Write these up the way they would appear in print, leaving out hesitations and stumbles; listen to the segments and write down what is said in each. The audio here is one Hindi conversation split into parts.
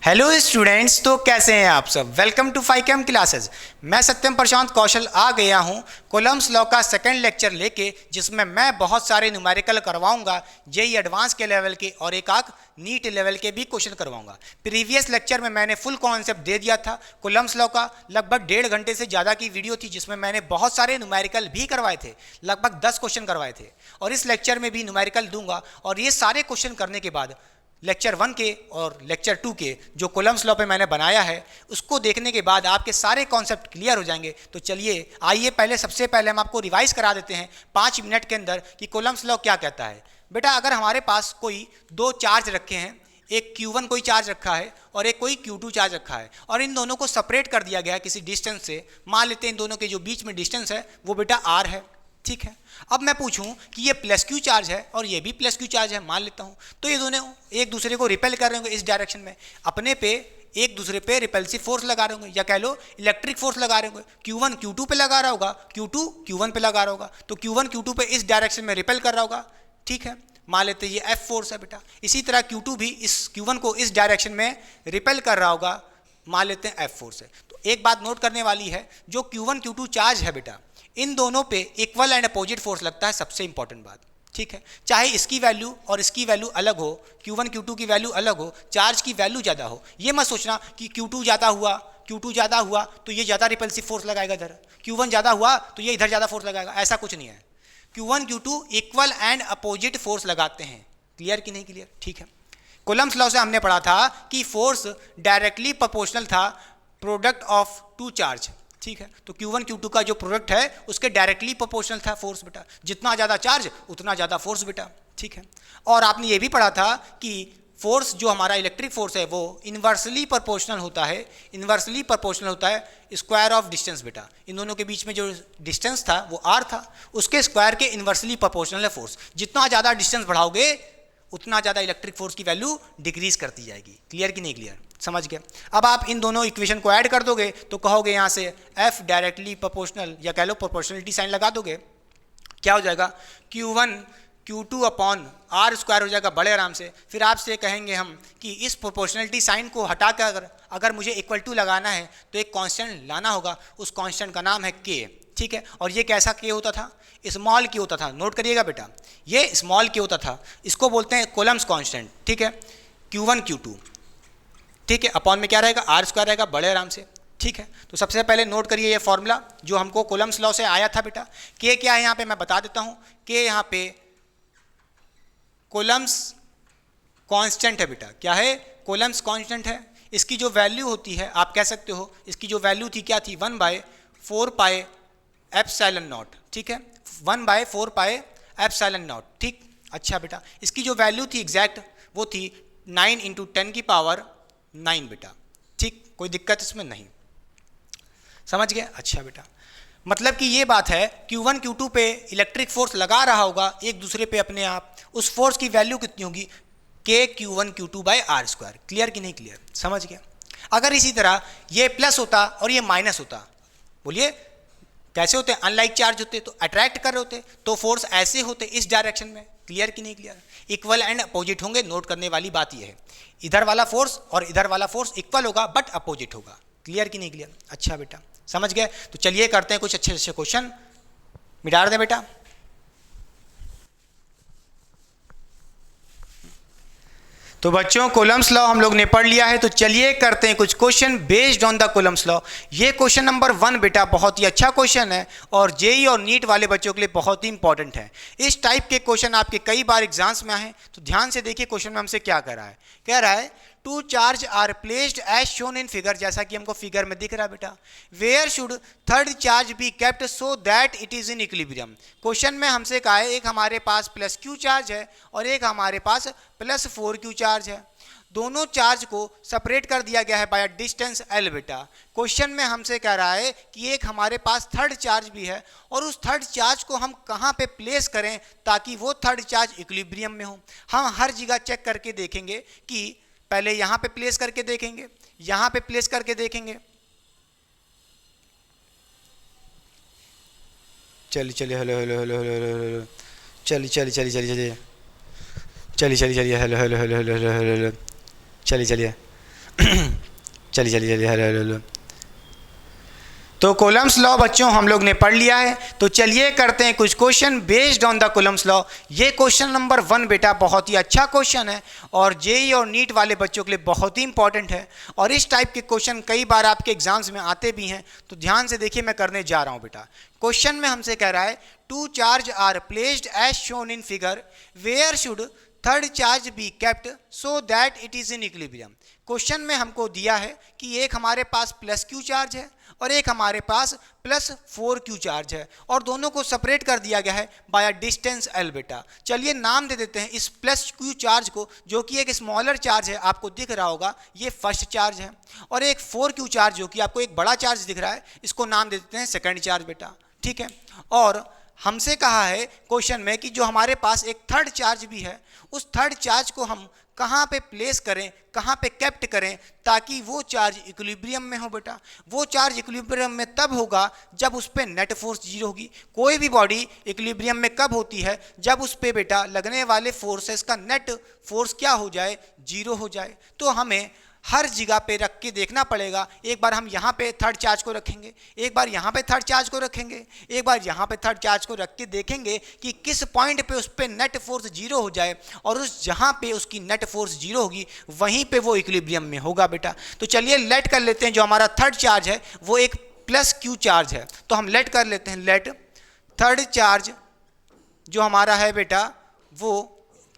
हेलो स्टूडेंट्स, तो कैसे हैं आप सब। Welcome to phychem classes. मैं सत्यम प्रशांत कौशल आ गया हूं कोलम्स लॉ का सेकंड लेक्चर लेके, जिसमें मैं बहुत सारे न्यूमेरिकल करवाऊंगा, जेई एडवांस के लेवल के और एक आध नीट लेवल के भी क्वेश्चन करवाऊंगा। प्रीवियस लेक्चर में मैंने फुल कॉन्सेप्ट दे दिया था कोलम्स लॉ का। लगभग 1.5 घंटे से ज़्यादा की वीडियो थी, जिसमें मैंने बहुत सारे न्यूमेरिकल भी करवाए थे, लगभग 10 क्वेश्चन करवाए थे। और इस लेक्चर में भी न्यूमेरिकल दूंगा। और ये सारे क्वेश्चन करने के बाद लेक्चर 1 के और लेक्चर 2 के जो कोलम्स लॉ पे मैंने बनाया है, उसको देखने के बाद आपके सारे कॉन्सेप्ट क्लियर हो जाएंगे। तो चलिए आइए सबसे पहले हम आपको रिवाइज करा देते हैं 5 मिनट के अंदर कि कोलम्स लॉ क्या कहता है। बेटा, अगर हमारे पास कोई दो चार्ज रखे हैं, एक Q1 कोई चार्ज रखा है और एक कोई Q2 चार्ज रखा है, और इन दोनों को सेपरेट कर दिया गया है किसी डिस्टेंस से। मान लेते हैं इन दोनों के जो बीच में डिस्टेंस है वो बेटा R है, ठीक है। अब मैं पूछूं कि ये प्लस क्यू चार्ज है और ये भी प्लस क्यू चार्ज है, मान लेता हूं, तो ये दोनों एक दूसरे को रिपेल कर रहे होंगे इस डायरेक्शन में, अपने पे एक दूसरे पे रिपल्सिव फोर्स लगा रहे होंगे, या कह लो इलेक्ट्रिक फोर्स लगा रहे होंगे। Q1 Q2 पे लगा रहा होगा, Q2 Q1 पे लगा रहा होगा, तो Q1 Q2 पे इस डायरेक्शन में रिपेल कर रहा होगा, ठीक है। मान लेते हैं ये F फोर्स है बेटा। इसी तरह Q2 भी इस Q1 को इस डायरेक्शन में रिपेल कर रहा होगा, मान लेते हैं F फोर्स है। तो एक बात नोट करने वाली है, जो Q1 Q2 चार्ज है बेटा, इन दोनों पे इक्वल एंड अपोजिट फोर्स लगता है, सबसे इंपॉर्टेंट बात, ठीक है। चाहे इसकी वैल्यू और इसकी वैल्यू अलग हो, Q1 Q2 की वैल्यू अलग हो, चार्ज की वैल्यू ज़्यादा हो, ये मत सोचना कि Q2 ज़्यादा हुआ तो ये ज़्यादा रिपल्सिव फोर्स लगाएगा इधर, Q1 ज़्यादा हुआ तो ये इधर ज़्यादा फोर्स लगाएगा, ऐसा कुछ नहीं है। Q1 Q2 equal and opposite force लगाते हैं। क्लियर कि नहीं क्लियर, ठीक है। कोलम्स लॉ से हमने पढ़ा था कि फोर्स डायरेक्टली प्रोपोर्शनल था प्रोडक्ट ऑफ टू चार्ज, ठीक है। तो Q1 Q2 का जो प्रोडक्ट है उसके डायरेक्टली प्रोपोर्शनल था फोर्स बेटा, जितना ज़्यादा चार्ज उतना ज़्यादा फोर्स बेटा, ठीक है। और आपने ये भी पढ़ा था कि फोर्स जो हमारा इलेक्ट्रिक फोर्स है वो इन्वर्सली प्रोपोर्शनल होता है, इन्वर्सली प्रोपोर्शनल होता है स्क्वायर ऑफ डिस्टेंस बेटा। इन दोनों के बीच में जो डिस्टेंस था वो R था, उसके स्क्वायर के इन्वर्सली प्रोपोर्शनल है फोर्स। जितना ज़्यादा डिस्टेंस बढ़ाओगे उतना ज़्यादा इलेक्ट्रिक फोर्स की वैल्यू डिक्रीज करती जाएगी। क्लियर कि नहीं क्लियर, समझ गए। अब आप इन दोनों इक्वेशन को ऐड कर दोगे तो कहोगे यहाँ से F डायरेक्टली प्रोपोर्शनल, या कह लो प्रोपोर्शनलिटी साइन लगा दोगे, क्या हो जाएगा Q1 Q2 upon R square हो जाएगा बड़े आराम से। फिर आपसे कहेंगे हम कि इस प्रोपोर्शनलिटी साइन को हटा कर अगर मुझे इक्वल टू लगाना है तो एक कांस्टेंट लाना होगा, उस कांस्टेंट का नाम है K, ठीक है। और ये कैसा K होता था, स्मॉल K होता था। नोट करिएगा बेटा, ये स्मॉल K होता था, इसको बोलते हैं कोलम्स कांस्टेंट, ठीक है। Q1 Q2, ठीक है, अपॉन में क्या रहेगा R स्क्वायर रहेगा बड़े आराम से, ठीक है। तो सबसे पहले नोट करिए ये फॉर्मूला जो हमको कोलम्स लॉ से आया था बेटा। K क्या है यहाँ पे मैं बता देता हूँ। K यहाँ पे कोलम्स कांस्टेंट है बेटा। क्या है, कोलम्स कांस्टेंट है। इसकी जो वैल्यू होती है आप कह सकते हो, इसकी जो वैल्यू थी क्या थी, 1/4 पाई एप्सिलॉन नॉट, ठीक है, 1/4 पाई एप्सिलॉन नॉट, ठीक। अच्छा बेटा, इसकी जो वैल्यू थी एग्जैक्ट वो थी 9 × 10⁹ बेटा, ठीक। कोई दिक्कत इसमें नहीं, समझ गए। अच्छा बेटा, मतलब कि ये बात है Q1 Q2 पे इलेक्ट्रिक फोर्स लगा रहा होगा एक दूसरे पे अपने आप, उस फोर्स की वैल्यू कितनी होगी, K Q1 Q2/R square. Clear कि नहीं क्लियर, समझ गया। अगर इसी तरह ये प्लस होता और ये माइनस होता, बोलिए कैसे होते हैं, अनलाइक चार्ज होते तो अट्रैक्ट कर रहे होते, तो फोर्स ऐसे होते इस डायरेक्शन में। क्लियर कि नहीं क्लियर, इक्वल एंड अपोजिट होंगे। नोट करने वाली बात ये है, इधर वाला फोर्स और इधर वाला फोर्स इक्वल होगा बट अपोजिट होगा। क्लियर कि नहीं क्लियर, अच्छा बेटा, समझ गए। तो चलिए करते हैं कुछ अच्छे अच्छे क्वेश्चन, मिटा दें बेटा। तो बच्चों कोलम्स लॉ हम लोग ने पढ़ लिया है, तो चलिए करते हैं कुछ question based on the Coulomb's law. ये क्वेश्चन नंबर 1 बेटा बहुत ही अच्छा क्वेश्चन है और जेई और नीट वाले बच्चों के लिए बहुत ही इंपॉर्टेंट है। इस टाइप के क्वेश्चन आपके कई बार एग्जाम्स में आए, तो ध्यान से देखिए क्वेश्चन में हमसे क्या कह रहा है। कह रहा है two charge are placed as shown in figure, जैसा कि हमको फिगर में दिख रहा है बेटा। Where should third charge be kept so that it is in equilibrium. Question में हमसे कहा है एक हमारे पास प्लस क्यू चार्ज है और एक हमारे पास प्लस 4q चार्ज है। दोनों चार्ज को सेपरेट कर दिया गया है बाय डिस्टेंस L बेटा। क्वेश्चन में हमसे कह रहा है कि एक हमारे पास थर्ड चार्ज भी है और उस थर्ड चार्ज को हम कहाँ पे प्लेस करें ताकि वो थर्ड चार्ज इक्विलिब्रियम में हो। हम हर जगह चेक करके देखेंगे कि पहले यहाँ पे प्लेस करके देखेंगे, यहाँ पे प्लेस करके देखेंगे। चलिए चलिए hello hello hello hello hello चलिए चलिए चलिए चलिए चलिए चलिए चलिए चलिए hello hello hello hello hello hello चलिए चलिए चलिए चलिए चलिए, हेलो हेलो हेलो। तो कूलम्ब्स लॉ बच्चों हम लोग ने पढ़ लिया है। तो चलिए करते हैं कुछ question based on the Coulomb's law. ये क्वेश्चन नंबर 1 बेटा बहुत ही अच्छा क्वेश्चन है और जेईई और नीट वाले बच्चों के लिए बहुत ही इंपॉर्टेंट है, और इस टाइप के क्वेश्चन कई बार आपके एग्जाम्स में आते भी हैं। तो ध्यान से देखिए, मैं करने जा रहा हूँ बेटा। क्वेश्चन में हमसे कह रहा है two charge are placed as shown in figure, where should third charge be kept so that it is in equilibrium. Question में हमको दिया है कि एक हमारे पास प्लस क्यू चार्ज है और एक हमारे पास प्लस 4q चार्ज है, और दोनों को सेपरेट कर दिया गया है बाय डिस्टेंस l बेटा। चलिए नाम दे देते हैं इस प्लस q चार्ज को, जो कि एक स्मॉलर चार्ज है, आपको दिख रहा होगा ये फर्स्ट चार्ज है, और एक 4q चार्ज जो कि आपको एक बड़ा चार्ज दिख रहा है, इसको नाम दे देते हैं सेकंड चार्ज बेटा। ठीक है, और हमसे कहा है क्वेश्चन में कि जो हमारे पास एक थर्ड चार्ज भी है, उस थर्ड चार्ज को हम कहाँ पे प्लेस करें, कहाँ पे कैप्ट करें ताकि वो चार्ज इक्विलिब्रियम में हो बेटा। वो चार्ज इक्विलिब्रियम में तब होगा जब उस पर नेट फोर्स 0 होगी। कोई भी बॉडी इक्विलिब्रियम में कब होती है? जब उस पर बेटा लगने वाले फोर्सेस का नेट फोर्स क्या हो जाए? 0 हो जाए। तो हमें हर जगह पे रख के देखना पड़ेगा। एक बार हम यहाँ पे थर्ड चार्ज को रखेंगे, एक बार यहाँ पे थर्ड चार्ज को रखेंगे, एक बार यहाँ पे थर्ड चार्ज को रख के देखेंगे कि किस पॉइंट पे उस पे नेट फोर्स 0 हो जाए, और उस जहाँ पे उसकी नेट फोर्स 0 होगी वहीं पे वो इक्विलिब्रियम में होगा बेटा। तो चलिए लेट कर लेते हैं, जो हमारा थर्ड चार्ज है वो एक प्लस क्यू चार्ज है, तो हम लेट कर लेते हैं। लेट थर्ड चार्ज जो हमारा है बेटा वो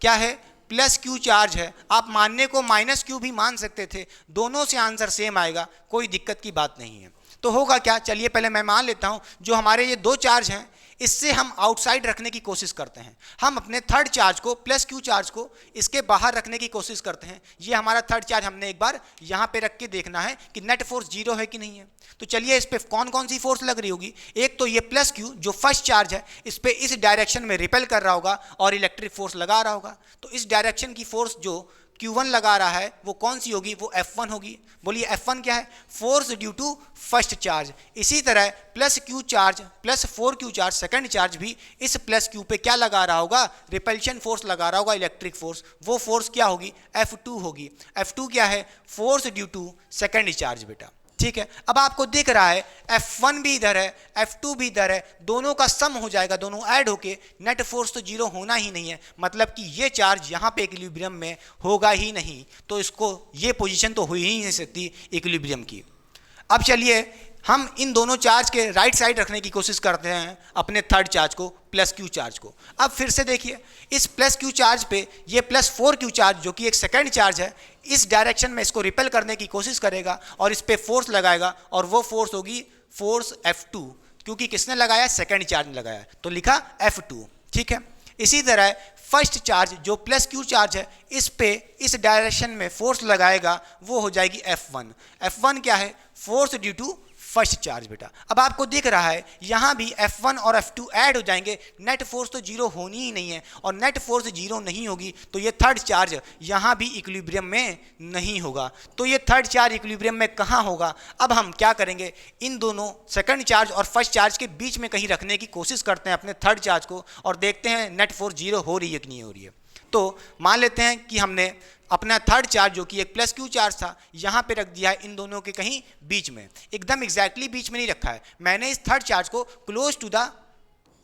क्या है? प्लस क्यू चार्ज है। आप मानने को माइनस क्यू भी मान सकते थे, दोनों से आंसर सेम आएगा, कोई दिक्कत की बात नहीं है। तो होगा क्या? चलिए पहले मैं मान लेता हूं, जो हमारे ये दो चार्ज हैं इससे हम आउटसाइड रखने की कोशिश करते हैं। हम अपने थर्ड चार्ज को, प्लस क्यू चार्ज को इसके बाहर रखने की कोशिश करते हैं। ये हमारा थर्ड चार्ज हमने एक बार यहाँ पे रख के देखना है कि नेट फोर्स 0 है कि नहीं है। तो चलिए इस पे कौन कौन सी फोर्स लग रही होगी? एक तो ये प्लस क्यू जो फर्स्ट चार्ज है, इस पे इस डायरेक्शन में रिपेल कर रहा होगा और इलेक्ट्रिक फोर्स लगा रहा होगा। तो इस डायरेक्शन की फोर्स जो Q1 लगा रहा है वो कौन सी होगी? वो F1 होगी। बोलिए F1 क्या है? Force due to first charge. इसी तरह plus Q charge plus 4q charge second charge भी इस प्लस क्यू पे क्या लगा रहा होगा? रिपल्शन फोर्स लगा रहा होगा, इलेक्ट्रिक फोर्स। वो फोर्स क्या होगी? F2 होगी। F2 क्या है? Force due to second charge बेटा। ठीक है, अब आपको दिख रहा है F1 भी इधर है, F2 भी इधर है, दोनों का सम हो जाएगा, दोनों ऐड होके नेट फोर्स तो 0 होना ही नहीं है। मतलब कि ये चार्ज यहाँ पे इक्विलिब्रियम में होगा ही नहीं, तो इसको ये पोजीशन तो हो ही नहीं सकती इक्विलिब्रियम की। अब चलिए हम इन दोनों चार्ज के राइट साइड रखने की कोशिश करते हैं अपने थर्ड चार्ज को, प्लस क्यू चार्ज को। अब फिर से देखिए, इस प्लस क्यू चार्ज पे ये प्लस 4q चार्ज जो कि एक सेकंड चार्ज है, इस डायरेक्शन में इसको रिपेल करने की कोशिश करेगा और इस पे फोर्स लगाएगा, और वो फोर्स होगी फोर्स F2, क्योंकि किसने लगाया? सेकंड चार्ज ने लगाया, तो लिखा F2। ठीक है, इसी तरह फर्स्ट चार्ज जो प्लस क्यू चार्ज है, इस पे इस डायरेक्शन में फोर्स लगाएगा, वो हो जाएगी F1। F1 क्या है? Force due to first charge बेटा। अब आपको दिख रहा है यहाँ भी F1 और F2 ऐड हो जाएंगे, नेट फोर्स तो 0 होनी ही नहीं है, और नेट फोर्स 0 नहीं होगी तो ये थर्ड चार्ज यहाँ भी इक्विलिब्रियम में नहीं होगा। तो ये थर्ड चार्ज इक्विलिब्रियम में कहाँ होगा? अब हम क्या करेंगे, इन दोनों सेकंड चार्ज और फर्स्ट चार्ज के बीच में कहीं रखने की कोशिश करते हैं अपने थर्ड चार्ज को, और देखते हैं नेट फोर्स 0 हो रही है कि नहीं हो रही है। तो मान लेते हैं कि हमने अपना थर्ड चार्ज जो कि एक प्लस क्यू चार्ज था, यहाँ पे रख दिया है इन दोनों के कहीं बीच में, एकदम एग्जैक्टली बीच में नहीं रखा है। मैंने इस थर्ड चार्ज को close to the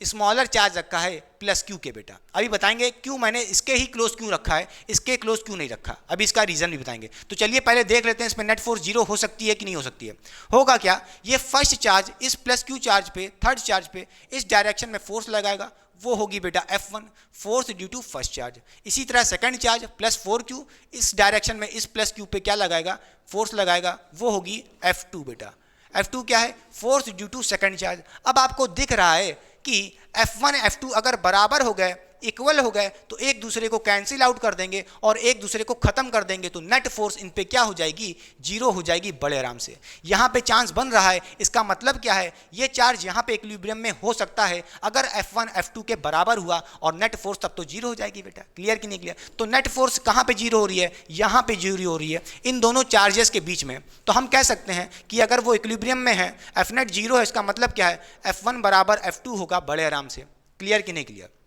smaller charge रखा है प्लस क्यू के बेटा। अभी बताएंगे क्यों मैंने इसके ही क्लोज क्यों रखा है, इसके क्लोज क्यों नहीं रखा, अभी इसका रीजन भी बताएंगे। तो चलिए पहले देख लेते हैं इसमें नेट फोर्स 0 हो सकती है कि नहीं हो सकती है। होगा क्या? ये फर्स्ट चार्ज इस प्लस क्यू चार्ज पे, थर्ड चार्ज पे इस डायरेक्शन में फोर्स लगाएगा, वो होगी बेटा F1, force due to first charge. इसी तरह सेकंड चार्ज प्लस 4q इस डायरेक्शन में इस प्लस क्यू पे क्या लगाएगा? फोर्स लगाएगा, वो होगी F2 बेटा। F2 क्या है? Force due to second charge. अब आपको दिख रहा है कि F1 F2 अगर बराबर हो गए, इक्वल हो गए, तो एक दूसरे को कैंसिल आउट कर देंगे और एक दूसरे को खत्म कर देंगे, तो नेट फोर्स इन पे क्या हो जाएगी? 0 हो जाएगी बड़े आराम से। यहाँ पे चांस बन रहा है, इसका मतलब क्या है? ये चार्ज यहाँ पे इक्विलिब्रियम में हो सकता है अगर F1 F2 के बराबर हुआ, और नेट फोर्स तब तो 0 हो जाएगी बेटा। क्लियर कि नहीं क्लियर? तो नेट फोर्स कहाँ पे 0 हो रही है? यहाँ पे 0 हो रही है, इन दोनों चार्जेस के बीच में। तो हम कह सकते हैं कि अगर वो इक्विलिब्रियम में है, F नेट 0 है, इसका मतलब क्या है? F1 बराबर F2 होगा बड़े आराम से। क्लियर कि नहीं क्लियर?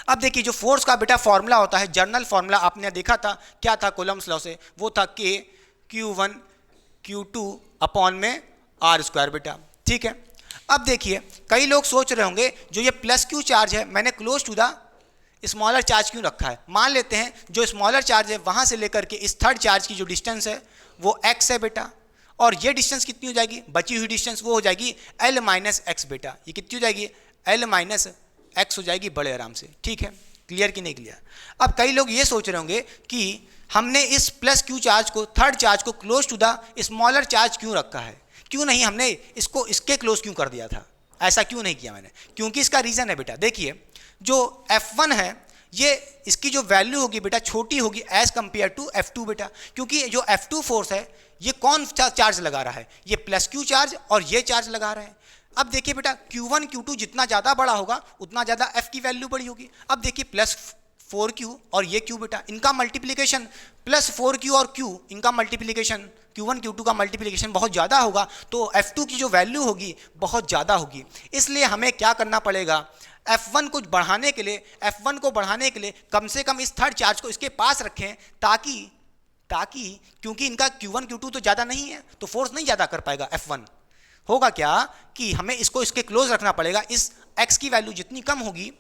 अब देखिए, जो फोर्स का बेटा फॉर्मूला होता है, जर्नल फॉर्मूला आपने देखा था, क्या था कूलम्ब्स लॉ से? वो था K Q1 Q2 अपॉन में आर स्क्वायर बेटा। ठीक है, अब देखिए कई लोग सोच रहे होंगे जो ये प्लस क्यू चार्ज है मैंने close to the smaller charge क्यों रखा है। मान लेते हैं जो स्मॉलर चार्ज है वहाँ से लेकर के इस थर्ड चार्ज की जो डिस्टेंस है वो x है बेटा, और ये डिस्टेंस कितनी हो जाएगी, बची हुई डिस्टेंस वो हो जाएगी L माइनस एक्स बेटा। ये कितनी हो जाएगी, L माइनस एक्स हो जाएगी बड़े आराम से। ठीक है, क्लियर कि नहीं क्लियर। अब कई लोग ये सोच रहे होंगे कि हमने इस प्लस क्यू चार्ज को, थर्ड चार्ज को close to the smaller charge क्यों रखा है, क्यों नहीं हमने इसको इसके क्लोज क्यों कर दिया था, ऐसा क्यों नहीं किया मैंने। क्योंकि इसका रीज़न है बेटा, देखिए जो F1 है ये इसकी जो वैल्यू होगी बेटा छोटी होगी एज कंपेयर टू F2 बेटा, क्योंकि जो F2 फोर्स है ये कौन चार्ज लगा रहा है, ये प्लस क्यू चार्ज और ये चार्ज लगा रहा है। अब देखिए बेटा Q1 Q2 जितना ज़्यादा बड़ा होगा उतना ज़्यादा F की वैल्यू बड़ी होगी। अब देखिए प्लस 4Q और ये Q बेटा, इनका मल्टीप्लिकेशन प्लस 4Q और Q, इनका मल्टीप्लिकेशन Q1 Q2 का मल्टीप्लिकेशन बहुत ज़्यादा होगा, तो F2 की जो वैल्यू होगी बहुत ज़्यादा होगी। इसलिए हमें क्या करना पड़ेगा, F1 को बढ़ाने के लिए कम से कम इस थर्ड चार्ज को इसके पास रखें, ताकि क्योंकि इनका Q1 Q2 तो ज़्यादा नहीं है तो फोर्स नहीं ज़्यादा कर पाएगा F1। होगा क्या कि हमें इसको इसके क्लोज रखना पड़ेगा, इस x की वैल्यू जितनी कम होगी,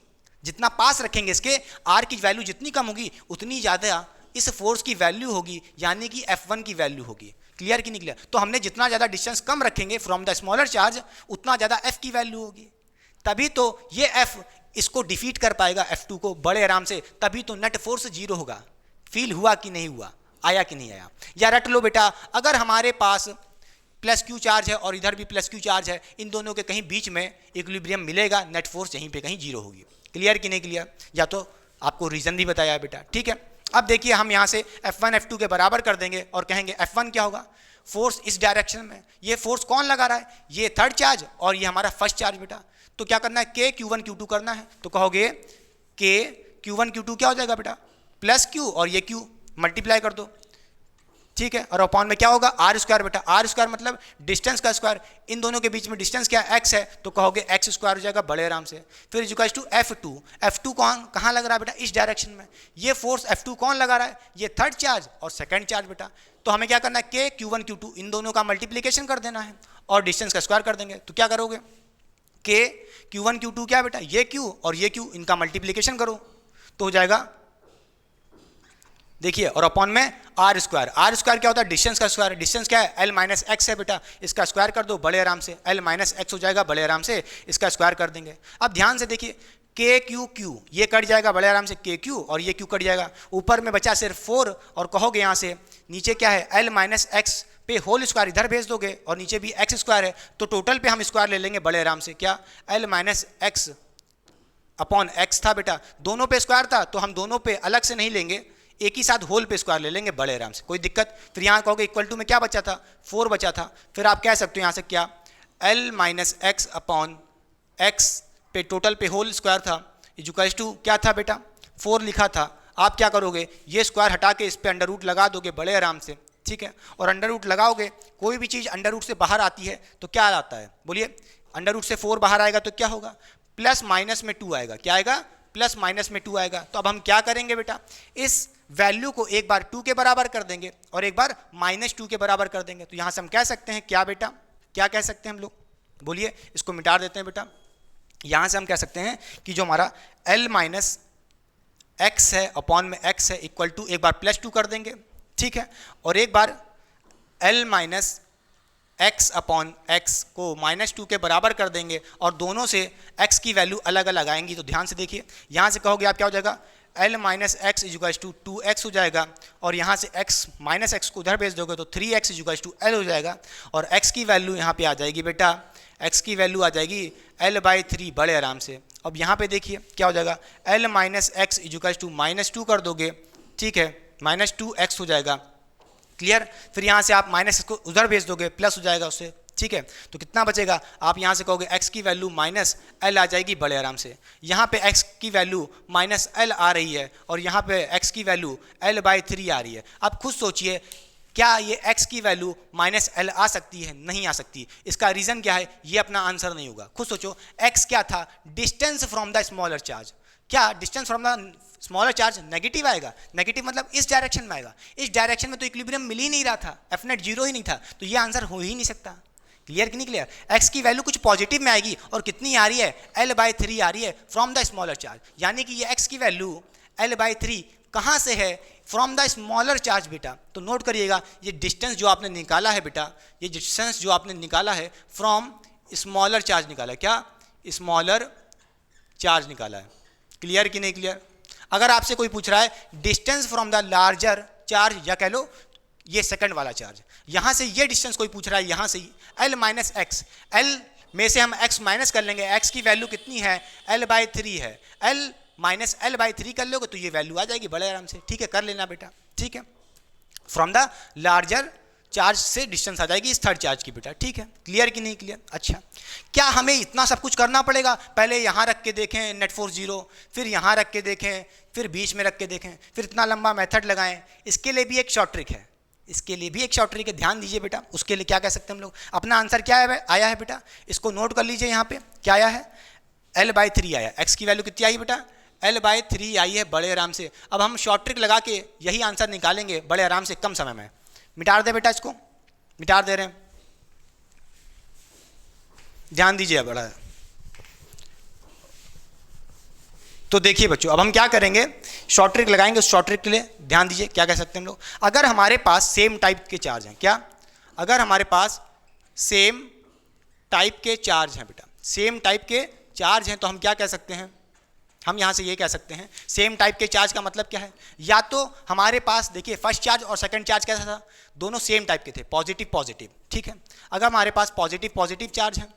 जितना पास रखेंगे इसके, r की वैल्यू जितनी कम होगी उतनी ज़्यादा इस फोर्स की वैल्यू होगी, यानी कि F1 की वैल्यू होगी। क्लियर कि नहीं क्लियर। तो हमने जितना ज़्यादा डिस्टेंस कम रखेंगे फ्रॉम द स्मॉलर चार्ज उतना ज़्यादा F की वैल्यू होगी, तभी तो ये F इसको डिफीट कर पाएगा F2 को बड़े आराम से, तभी तो नेट फोर्स 0 होगा। फील हुआ कि नहीं हुआ, आया कि नहीं आया। या रट लो बेटा, अगर हमारे पास प्लस क्यू चार्ज है और इधर भी प्लस क्यू चार्ज है, इन दोनों के कहीं बीच में इक्विलिब्रियम मिलेगा, नेट फोर्स यहीं पे कहीं 0 होगी। क्लियर कि नहीं क्लियर। या तो आपको रीजन भी बताया है बेटा। ठीक है, अब देखिए हम यहाँ से F1 F2 के बराबर कर देंगे और कहेंगे F1 क्या होगा, फोर्स इस डायरेक्शन में। ये फोर्स कौन लगा रहा है, ये थर्ड चार्ज और ये हमारा फर्स्ट चार्ज बेटा। तो क्या करना है, K Q1 Q2 करना है, तो कहोगे K Q1 Q2 क्या हो जाएगा बेटा, प्लस Q और ये Q मल्टीप्लाई कर दो। ठीक है, और अपॉन में क्या होगा, आर स्क्वायर बेटा। आर स्क्वायर मतलब डिस्टेंस का स्क्वायर, इन दोनों के बीच में डिस्टेंस क्या है, x है, तो कहोगे x स्क्वायर हो जाएगा बड़े आराम से। फिर इक्वल्स टू F2। F2 कहाँ लग रहा है बेटा, इस डायरेक्शन में। ये फोर्स F2 कौन लगा रहा है, ये थर्ड चार्ज और सेकंड चार्ज बेटा। तो हमें क्या करना है, K Q1 Q2 इन दोनों का मल्टीप्लिकेशन कर देना है और डिस्टेंस का स्क्वायर कर देंगे। तो क्या करोगे, K Q1 Q2 क्या बेटा, ये Q और ये Q, इनका मल्टीप्लिकेशन करो तो हो जाएगा, देखिए, और अपॉन में आर स्क्वायर। आर स्क्वायर क्या होता है, डिस्टेंस का स्क्वायर। डिस्टेंस क्या है, L माइनस एक्स है बेटा, इसका स्क्वायर कर दो बड़े आराम से, L माइनस एक्स हो जाएगा बड़े आराम से, इसका स्क्वायर कर देंगे। अब ध्यान से देखिए, K Q Q ये कट जाएगा बड़े आराम से, K Q और ये Q कट जाएगा, ऊपर में बचा सिर्फ 4 और कहोगे यहाँ से नीचे क्या है, L माइनस एक्स पे होल स्क्वायर इधर भेज दोगे और नीचे भी एक्स स्क्वायर है, तो टोटल पे हम स्क्वायर ले लेंगे बड़े आराम से। क्या, L minus x upon x था बेटा, दोनों पे स्क्वायर था तो हम दोनों पे अलग से नहीं लेंगे, एक ही साथ होल पे स्क्वायर ले लेंगे बड़े आराम से, कोई दिक्कत। फिर यहाँ कहोगे इक्वल टू में क्या बचा था, 4 बचा था। फिर आप कह सकते हो यहाँ से क्या, L minus x upon x पे टोटल पे होल स्क्वायर था, इक्वल्स टू क्या था बेटा, 4 लिखा था। आप क्या करोगे, ये स्क्वायर हटा के इस पे अंडर रूट लगा दोगे बड़े आराम से। ठीक है, और अंडर रूट लगाओगे, कोई भी चीज़ अंडर रूट से बाहर आती है तो क्या आता है, बोलिए, अंडर रूट से 4 बाहर आएगा तो क्या होगा, प्लस माइनस में 2 आएगा। क्या आएगा, प्लस माइनस में 2 आएगा। तो अब हम क्या करेंगे बेटा, इस वैल्यू को एक बार 2 के बराबर कर देंगे और एक बार -2 के बराबर कर देंगे। तो यहाँ से हम कह सकते हैं क्या बेटा, क्या कह सकते हैं हम लोग, बोलिए, इसको मिटा देते हैं बेटा। यहाँ से हम कह सकते हैं कि जो हमारा L माइनस एक्स है अपॉन में x है इक्वल टू, एक बार +2 कर देंगे, ठीक है, और एक बार L minus x upon x को -2 के बराबर कर देंगे और दोनों से x की वैल्यू अलग अलग आएंगी। तो ध्यान से देखिए, यहाँ से कहोगे आप क्या हो जाएगा, L minus x equals to 2x हो जाएगा, और यहाँ से x माइनस एक्स को उधर भेज दोगे तो 3x इक्वल्स टू L हो जाएगा, और x की वैल्यू यहाँ पे आ जाएगी बेटा, x की वैल्यू आ जाएगी L/3 बड़े आराम से। अब यहाँ पे देखिए क्या हो जाएगा, L minus x equals to -2 कर दोगे, ठीक है, -2x हो जाएगा, क्लियर। फिर यहाँ से आप माइनस को उधर भेज दोगे, प्लस हो जाएगा उससे, ठीक है। तो कितना बचेगा, आप यहाँ से कहोगे x की वैल्यू -L आ जाएगी बड़े आराम से। यहाँ पे x की वैल्यू -L आ रही है और यहाँ पे x की वैल्यू L/3 आ रही है। अब खुद सोचिए, क्या ये x की वैल्यू -L आ सकती है, नहीं आ सकती। इसका रीज़न क्या है, ये अपना आंसर नहीं होगा। खुद सोचो, x क्या था, distance from the smaller charge, क्या distance from the smaller charge negative आएगा? नेगेटिव मतलब इस डायरेक्शन में आएगा। इस डायरेक्शन में तो इक्विलिब्रियम मिल ही नहीं रहा था, एफ नेट जीरो ही नहीं था, तो ये आंसर हो ही नहीं सकता। क्लियर कि नहीं क्लियर? एक्स की वैल्यू कुछ पॉजिटिव में आएगी और कितनी आ रही है? L/3 आ रही है फ्रॉम द स्मॉलर चार्ज, यानी कि ये एक्स की वैल्यू L/3 कहाँ से है? फ्रॉम द स्मॉलर चार्ज बेटा। तो नोट करिएगा, ये डिस्टेंस जो आपने निकाला है बेटा, ये डिस्टेंस जो आपने निकाला है फ्रॉम स्मॉलर चार्ज निकाला है। क्या? स्मॉलर चार्ज निकाला है। क्लियर कि नहीं क्लियर? अगर आपसे कोई पूछ रहा है distance from the larger charge, या कह लो ये सेकंड वाला चार्ज, यहां से ये डिस्टेंस कोई पूछ रहा है, यहां से L-x, L में से हम x माइनस कर लेंगे, x की वैल्यू कितनी है? L/3 है, L-L/3 कर लोगे तो ये वैल्यू आ जाएगी बड़े आराम से। ठीक है, कर लेना बेटा। ठीक है, फ्रॉम द लार्जर चार्ज से डिस्टेंस आ जाएगी इस थर्ड चार्ज की बेटा। ठीक है, क्लियर कि नहीं क्लियर? अच्छा, क्या हमें इतना सब कुछ करना पड़ेगा? पहले यहाँ रख के देखें नेट फोर्स 0, फिर यहाँ रख के देखें, फिर बीच में रख के देखें, फिर इतना लंबा मेथड लगाएं? इसके लिए भी एक शॉर्ट ट्रिक है, इसके लिए भी एक शॉर्ट ट्रिक है, ध्यान दीजिए बेटा। उसके लिए क्या कह सकते हैं हम लोग? अपना आंसर क्या है आया है बेटा, इसको नोट कर लीजिए। यहाँ पे क्या आया है? L/3 आया। एक्स की वैल्यू कितनी आई बेटा? L/3 आई है बड़े आराम से। अब हम शॉर्ट ट्रिक लगा के यही आंसर निकालेंगे बड़े आराम से, कम समय में। मिटा दे बेटा, इसको मिटा दे रहे हैं, ध्यान दीजिए बड़ा। तो देखिए बच्चों, अब हम क्या करेंगे? शॉर्ट ट्रिक लगाएंगे। उस शॉर्ट ट्रिक के लिए ध्यान दीजिए, क्या कह सकते हैं हम लोग? अगर हमारे पास सेम टाइप के चार्ज हैं, क्या? अगर हमारे पास सेम टाइप के चार्ज हैं बेटा, सेम टाइप के चार्ज हैं, तो हम क्या कह सकते हैं? हम यहाँ से ये कह सकते हैं, सेम टाइप के चार्ज का मतलब क्या है? या तो हमारे पास देखिए फर्स्ट चार्ज और सेकंड चार्ज कैसा था? दोनों सेम टाइप के थे, पॉजिटिव पॉजिटिव। ठीक है, अगर हमारे पास पॉजिटिव पॉजिटिव चार्ज है,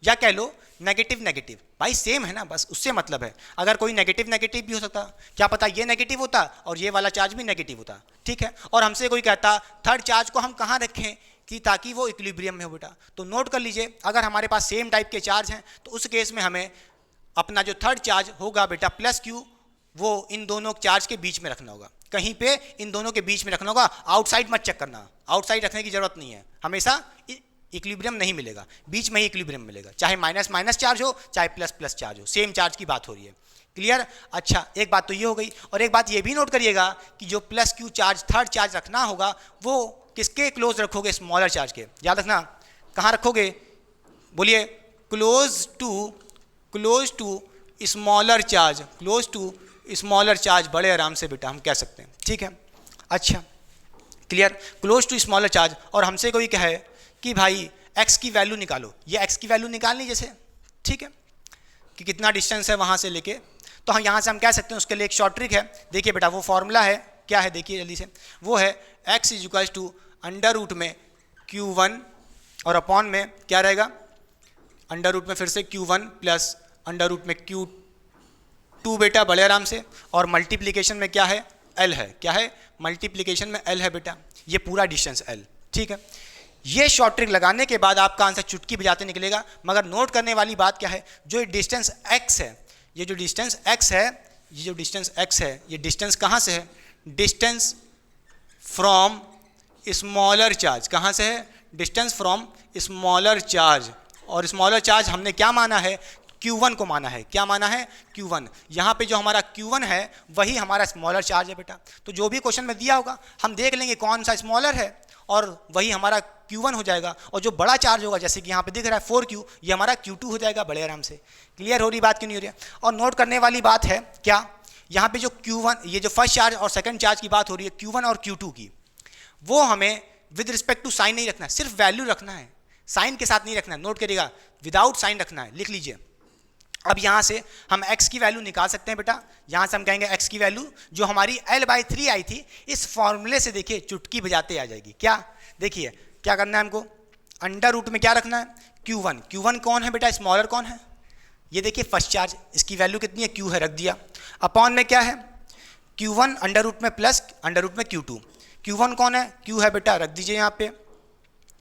या कह लो नेगेटिव नेगेटिव, भाई सेम है ना, बस उससे मतलब है। अगर कोई नेगेटिव नेगेटिव भी हो सकता, क्या पता ये नेगेटिव होता और ये वाला चार्ज भी नेगेटिव होता। ठीक है, और हमसे कोई कहता थर्ड चार्ज को हम कहाँ रखें कि ताकि वो इक्विलिब्रियम में हो बेटा। तो नोट कर लीजिए, अगर हमारे पास सेम टाइप के चार्ज हैं तो उस केस में हमें अपना जो थर्ड चार्ज होगा बेटा प्लस क्यू, वो इन दोनों चार्ज के बीच में रखना होगा, कहीं पे इन दोनों के बीच में रखना होगा। आउटसाइड मत चेक करना, आउटसाइड रखने की जरूरत नहीं है, हमेशा इक्विलिब्रियम नहीं मिलेगा, बीच में ही इक्विलिब्रियम मिलेगा, चाहे माइनस माइनस चार्ज हो चाहे प्लस प्लस चार्ज हो, सेम चार्ज की बात हो रही है। क्लियर? अच्छा, एक बात तो ये हो गई, और एक बात ये भी नोट करिएगा कि जो plus Q charge third charge रखना होगा वो किसके क्लोज रखोगे? स्मॉलर चार्ज के। याद रखना, कहाँ रखोगे? बोलिए, close to smaller charge, close to smaller charge बड़े आराम से बेटा हम कह सकते हैं। ठीक है, अच्छा clear, close to smaller charge. और हमसे कोई कहे कि भाई x की वैल्यू निकालो, ये x की वैल्यू निकालनी जैसे, ठीक है, कि कितना डिस्टेंस है वहाँ से लेके, तो हम यहाँ से हम कह सकते हैं उसके लिए एक शॉर्ट ट्रिक है। देखिए बेटा, वो फॉर्मूला है, क्या है देखिए जल्दी से, वो है x is to under root में Q1 और अपॉन में क्या रहेगा? अंडर रूट में फिर से Q1 प्लस अंडर रूट में Q2 बेटा बड़े आराम से, और मल्टीप्लिकेशन में क्या है? L है। क्या है? मल्टीप्लिकेशन में L है बेटा, ये पूरा डिस्टेंस L। ठीक है, ये शॉर्ट ट्रिक लगाने के बाद आपका आंसर चुटकी बजाते निकलेगा। मगर नोट करने वाली बात क्या है, जो डिस्टेंस x है, ये जो डिस्टेंस x है, ये जो डिस्टेंस x है, ये डिस्टेंस कहाँ से है? Distance from smaller charge. कहाँ से है? Distance from smaller charge. और स्मॉलर चार्ज हमने क्या माना है? Q1 को माना है। क्या माना है? Q1। यहाँ पे जो हमारा Q1 है वही हमारा स्मॉलर चार्ज है बेटा। तो जो भी क्वेश्चन में दिया होगा हम देख लेंगे कौन सा स्मॉलर है और वही हमारा Q1 हो जाएगा, और जो बड़ा चार्ज होगा जैसे कि यहाँ पे दिख रहा है 4Q, ये हमारा Q2 हो जाएगा बड़े आराम से। क्लियर हो रही बात क्यों नहीं हो रही है? और नोट करने वाली बात है क्या, यहाँ पे जो Q1, ये जो फर्स्ट चार्ज और सेकंड चार्ज की बात हो रही है Q1 और Q2 की, वो हमें विद रिस्पेक्ट टू साइन नहीं रखना है, सिर्फ वैल्यू रखना है, साइन के साथ नहीं रखना है। नोट करिएगा, विदाउट साइन रखना है, लिख लीजिए। अब यहाँ से हम x की वैल्यू निकाल सकते हैं बेटा। यहाँ से हम कहेंगे x की वैल्यू जो हमारी L/3 आई थी, इस फॉर्मूले से देखिए चुटकी बजाते आ जाएगी। क्या? देखिए क्या करना है हमको, अंडर रूट में क्या रखना है? Q1। Q1 कौन है बेटा? स्मॉलर कौन है? ये देखिए फर्स्ट चार्ज, इसकी वैल्यू कितनी है? Q है, रख दिया। अपॉन में क्या है? Q1 अंडर रूट में प्लस अंडर रूट में Q2। Q1 कौन है? Q है बेटा, रख दीजिए यहाँ पे।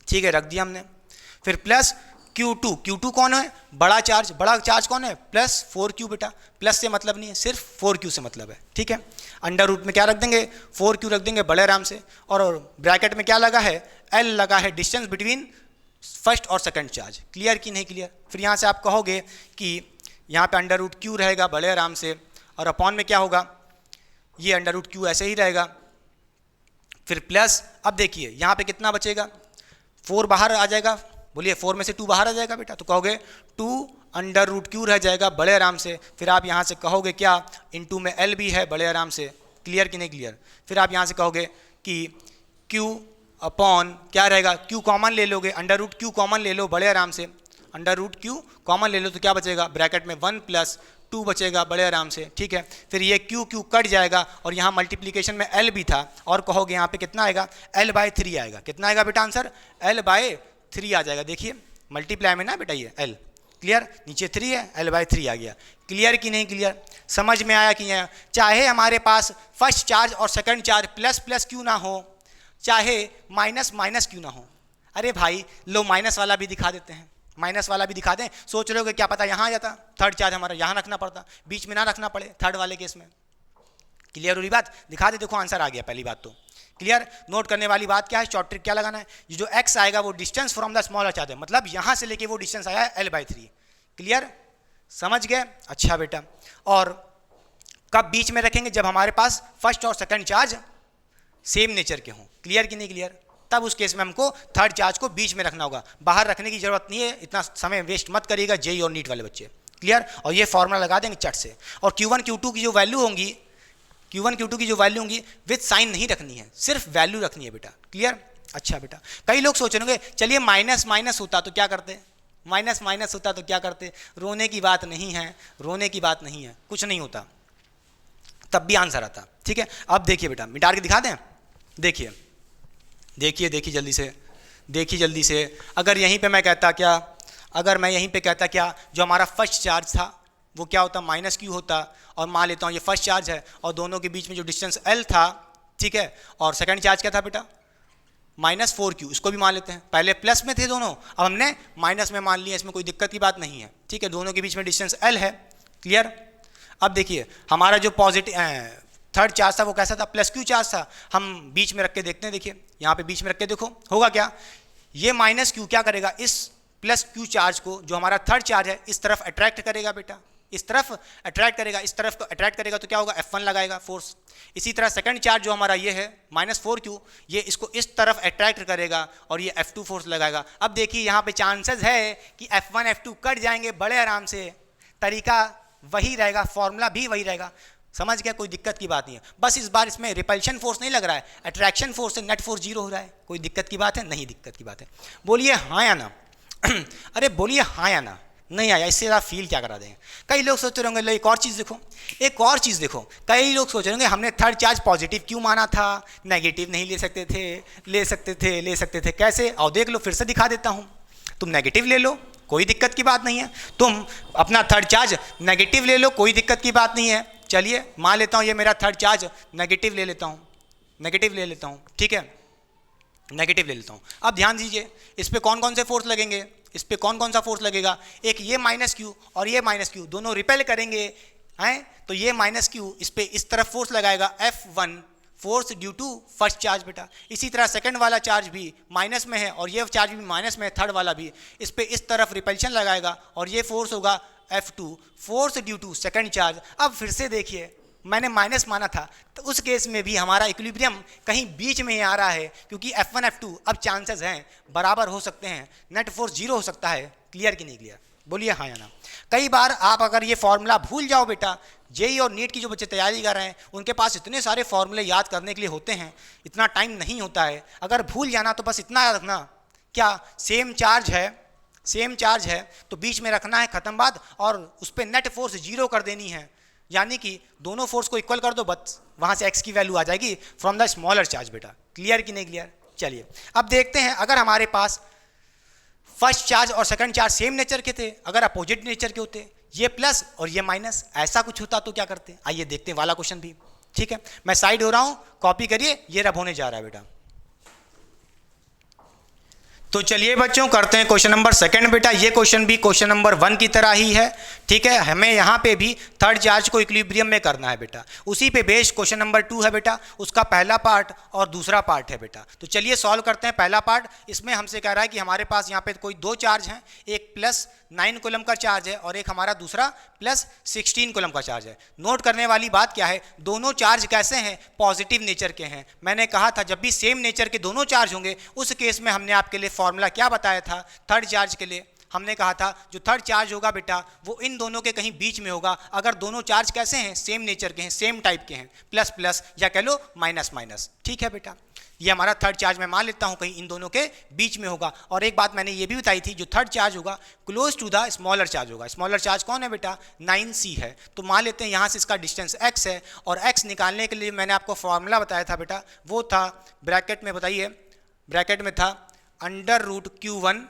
ठीक है, रख दिया हमने। फिर प्लस Q2। Q2 कौन है? बड़ा चार्ज। बड़ा चार्ज कौन है? प्लस 4Q बेटा। प्लस से मतलब नहीं है, सिर्फ 4Q से मतलब है। ठीक है, अंडर रूट में क्या रख देंगे? 4Q रख देंगे बड़े आराम से, और ब्रैकेट में क्या लगा है? L लगा है, डिस्टेंस बिटवीन फर्स्ट और सेकंड चार्ज। क्लियर कि नहीं क्लियर? फिर यहाँ से आप कहोगे कि यहाँ पे अंडर रूट Q रहेगा बड़े आराम से, और अपॉन में क्या होगा, ये अंडर रूट क्यू ऐसे ही रहेगा, फिर प्लस, अब देखिए यहाँ पे कितना बचेगा, 4 बाहर आ जाएगा, बोलिए 4 में से 2 बाहर आ जाएगा बेटा, तो कहोगे 2 अंडर रूट क्यू रह जाएगा बड़े आराम से। फिर आप यहाँ से कहोगे क्या, इनटू में एल भी है बड़े आराम से, क्लियर कि नहीं क्लियर। फिर आप यहाँ से कहोगे कि क्यू अपॉन क्या रहेगा, क्यू कॉमन ले लोगे, अंडर रूट क्यू कॉमन ले लो बड़े आराम से, अंडर रूट क्यू कॉमन ले लो तो क्या बचेगा, ब्रैकेट में 1 + 2 बचेगा बड़े आराम से, ठीक है। फिर ये क्यू क्यू कट जाएगा और यहाँ मल्टीप्लिकेशन में एल भी था, और कहोगे यहाँ पे कितना आएगा, l/3 आएगा। कितना आएगा बेटा आंसर, l/3 आ जाएगा। देखिए मल्टीप्लाई में ना बेटा ये l, क्लियर, नीचे 3 है, l/3 आ गया। क्लियर कि नहीं क्लियर, समझ में आया कि नहीं। चाहे हमारे पास फर्स्ट चार्ज और सेकंड चार्ज प्लस प्लस क्यों ना हो, चाहे माइनस माइनस क्यों ना हो, अरे भाई लो माइनस वाला भी दिखा देते हैं, माइनस वाला भी दिखा दें। सोच रहे हो कि क्या पता यहाँ आ जाता, थर्ड चार्ज हमारा यहाँ रखना पड़ता, बीच में ना रखना पड़े थर्ड वाले केस में। क्लियर हो रही बात, दिखा दे, देखो आंसर आ गया पहली बात तो। क्लियर, नोट करने वाली बात क्या है, शॉर्ट ट्रिक क्या लगाना है, ये जो x आएगा वो distance from the smaller charge है, मतलब यहाँ से लेके वो डिस्टेंस आया है l/3। क्लियर, समझ गए, अच्छा बेटा। और कब बीच में रखेंगे, जब हमारे पास फर्स्ट और सेकंड चार्ज सेम नेचर के हों। क्लियर कि नहीं क्लियर, तब उस केस में हमको थर्ड चार्ज को बीच में रखना होगा, बाहर रखने की जरूरत नहीं है, इतना समय वेस्ट मत करिएगा जेई और नीट वाले बच्चे। क्लियर, और ये फॉर्मूला लगा देंगे चट से। और Q1 Q2 की जो वैल्यू होंगी, Q1 Q2 की जो वैल्यू होंगी विद साइन नहीं रखनी है, सिर्फ वैल्यू रखनी है बेटा। क्लियर, अच्छा बेटा। कई लोग सोच रहे होंगे चलिए माइनस माइनस होता तो क्या करते, माइनस माइनस होता तो क्या करते, रोने की बात नहीं है, रोने की बात नहीं है, कुछ नहीं होता, तब भी आंसर आता। ठीक है, अब देखिए बेटा, मिटा के दिखा दें, देखिए देखिए देखिए जल्दी से, देखिए जल्दी से। अगर यहीं पे मैं कहता क्या, अगर मैं यहीं पे कहता क्या, जो हमारा फर्स्ट चार्ज था वो क्या होता, माइनस क्यू होता, और मान लेता हूँ ये फर्स्ट चार्ज है और दोनों के बीच में जो डिस्टेंस L था, ठीक है, और सेकंड चार्ज क्या था बेटा, -4Q, इसको भी मान लेते हैं। पहले प्लस में थे दोनों, अब हमने माइनस में मान लिया, इसमें कोई दिक्कत की बात नहीं है। ठीक है, दोनों के बीच में डिस्टेंस L है। क्लियर, अब देखिए हमारा जो पॉजिटिव थर्ड चार्ज था वो कैसा था, +Q चार्ज था। हम बीच में रख के देखते हैं, देखिए यहाँ पे बीच में रख के देखो होगा क्या, ये -Q क्या करेगा, इस +Q चार्ज को जो हमारा थर्ड चार्ज है इस तरफ अट्रैक्ट करेगा बेटा, इस तरफ अट्रैक्ट करेगा, इस तरफ को अट्रैक्ट करेगा तो क्या होगा, F1 लगाएगा फोर्स। इसी तरह सेकंड चार्ज जो हमारा ये है -4Q, ये इसको इस तरफ अट्रैक्ट करेगा और ये F2 फोर्स लगाएगा। अब देखिए यहाँ पे चांसेस है कि F1 F2 कट जाएंगे बड़े आराम से, तरीका वही रहेगा, फॉर्मूला भी वही रहेगा। समझ गया, कोई दिक्कत की बात नहीं है। बस इस बार इसमें रिपल्शन फोर्स नहीं लग रहा है, अट्रैक्शन फोर्स से नेट फोर्स 0 हो रहा है। कोई दिक्कत की बात है, नहीं दिक्कत की बात है, बोलिए हाँ या ना। अरे बोलिए हाँ या ना, नहीं आया, इससे ज़्यादा फील क्या करा देंगे। कई लोग सोच रहे होंगे, एक और चीज़ देखो, एक और चीज़ देखो, कई लोग सोच रहे होंगे हमने थर्ड चार्ज पॉजिटिव क्यों माना था, नेगेटिव नहीं ले सकते थे, ले सकते थे, ले सकते थे, कैसे, और देख लो फिर से दिखा देता हूँ। तुम नेगेटिव ले लो, कोई दिक्कत की बात नहीं है, तुम अपना थर्ड चार्ज नेगेटिव ले लो, कोई दिक्कत की बात नहीं है। चलिए मान लेता हूँ ये मेरा थर्ड चार्ज नेगेटिव ले लेता हूँ, नेगेटिव ले लेता हूँ, ठीक है, नेगेटिव ले लेता हूँ। अब ध्यान दीजिए, इस पे कौन कौन से फोर्स लगेंगे, इस पे कौन कौन सा फोर्स लगेगा, एक ये -Q और ये -Q दोनों रिपेल करेंगे, हैं, तो ये -Q इस पे इस तरफ फोर्स लगाएगा F1 force due to first charge बेटा। इसी तरह सेकंड वाला चार्ज भी माइनस में है और ये चार्ज भी माइनस में है, थर्ड वाला भी, इस पे इस तरफ रिपल्शन लगाएगा और ये फोर्स होगा F2 force due to second charge. अब फिर से देखिए, मैंने माइनस माना था तो उस केस में भी हमारा इक्विलिब्रियम कहीं बीच में ही आ रहा है, क्योंकि F1 F2 अब चांसेस हैं बराबर हो सकते हैं, नेट फोर्स 0 हो सकता है। क्लियर कि नहीं क्लियर, बोलिए हाँ या ना। कई बार आप अगर ये फॉर्मूला भूल जाओ बेटा, जेई और नीट की जो बच्चे तैयारी कर रहे हैं उनके पास इतने सारे फॉर्मूले याद करने के लिए होते हैं, इतना टाइम नहीं होता है। अगर भूल जाना तो बस इतना याद रखना, क्या सेम चार्ज है, सेम चार्ज है तो बीच में रखना है, खत्म बात, और उस पर नेट फोर्स 0 कर देनी है, यानी कि दोनों फोर्स को इक्वल कर दो, बस वहाँ से x की वैल्यू आ जाएगी फ्रॉम द स्मॉलर चार्ज बेटा। क्लियर कि नहीं क्लियर, चलिए अब देखते हैं, अगर हमारे पास फर्स्ट चार्ज और सेकंड चार्ज सेम नेचर के थे, अगर अपोजिट नेचर के होते, ये प्लस और ये माइनस, ऐसा कुछ होता तो क्या करते, आइए देखते हैं वाला क्वेश्चन भी। ठीक है, मैं साइड हो रहा हूं, कॉपी करिए, ये रब होने जा रहा है बेटा। तो चलिए बच्चों करते हैं क्वेश्चन नंबर सेकंड बेटा। ये क्वेश्चन भी क्वेश्चन नंबर 1 की तरह ही है, ठीक है। हमें यहाँ पे भी थर्ड चार्ज को इक्विलिब्रियम में करना है बेटा। उसी पे बेस्ड क्वेश्चन नंबर 2 है बेटा, उसका पहला पार्ट और दूसरा पार्ट है बेटा। तो चलिए सॉल्व करते हैं पहला पार्ट। इसमें हमसे कह रहा है कि हमारे पास यहाँ पे कोई दो चार्ज हैं, एक प्लस 9 कूलम का चार्ज है और एक हमारा दूसरा प्लस 16 कूलम का चार्ज है। नोट करने वाली बात क्या है, दोनों चार्ज कैसे हैं, पॉजिटिव नेचर के हैं। मैंने कहा था जब भी सेम नेचर के दोनों चार्ज होंगे उस केस में हमने आपके लिए फॉर्मूला क्या बताया था थर्ड चार्ज के लिए। हमने कहा था जो थर्ड चार्ज होगा बेटा वो इन दोनों के कहीं बीच में होगा। अगर दोनों चार्ज कैसे हैं, सेम नेचर के हैं, सेम टाइप के हैं, प्लस प्लस या कह लो माइनस माइनस, ठीक है बेटा। ये हमारा थर्ड चार्ज मैं मान लेता हूं कहीं इन दोनों के बीच में होगा। और एक बात मैंने ये भी बताई थी, जो थर्ड चार्ज होगा close to the smaller charge होगा। स्मॉलर चार्ज कौन है बेटा, 9c है। तो मान लेते हैं यहाँ से इसका डिस्टेंस x है और x निकालने के लिए मैंने आपको फॉर्मूला बताया था बेटा, वो था ब्रैकेट में, बताइए, ब्रैकेट में था √Q1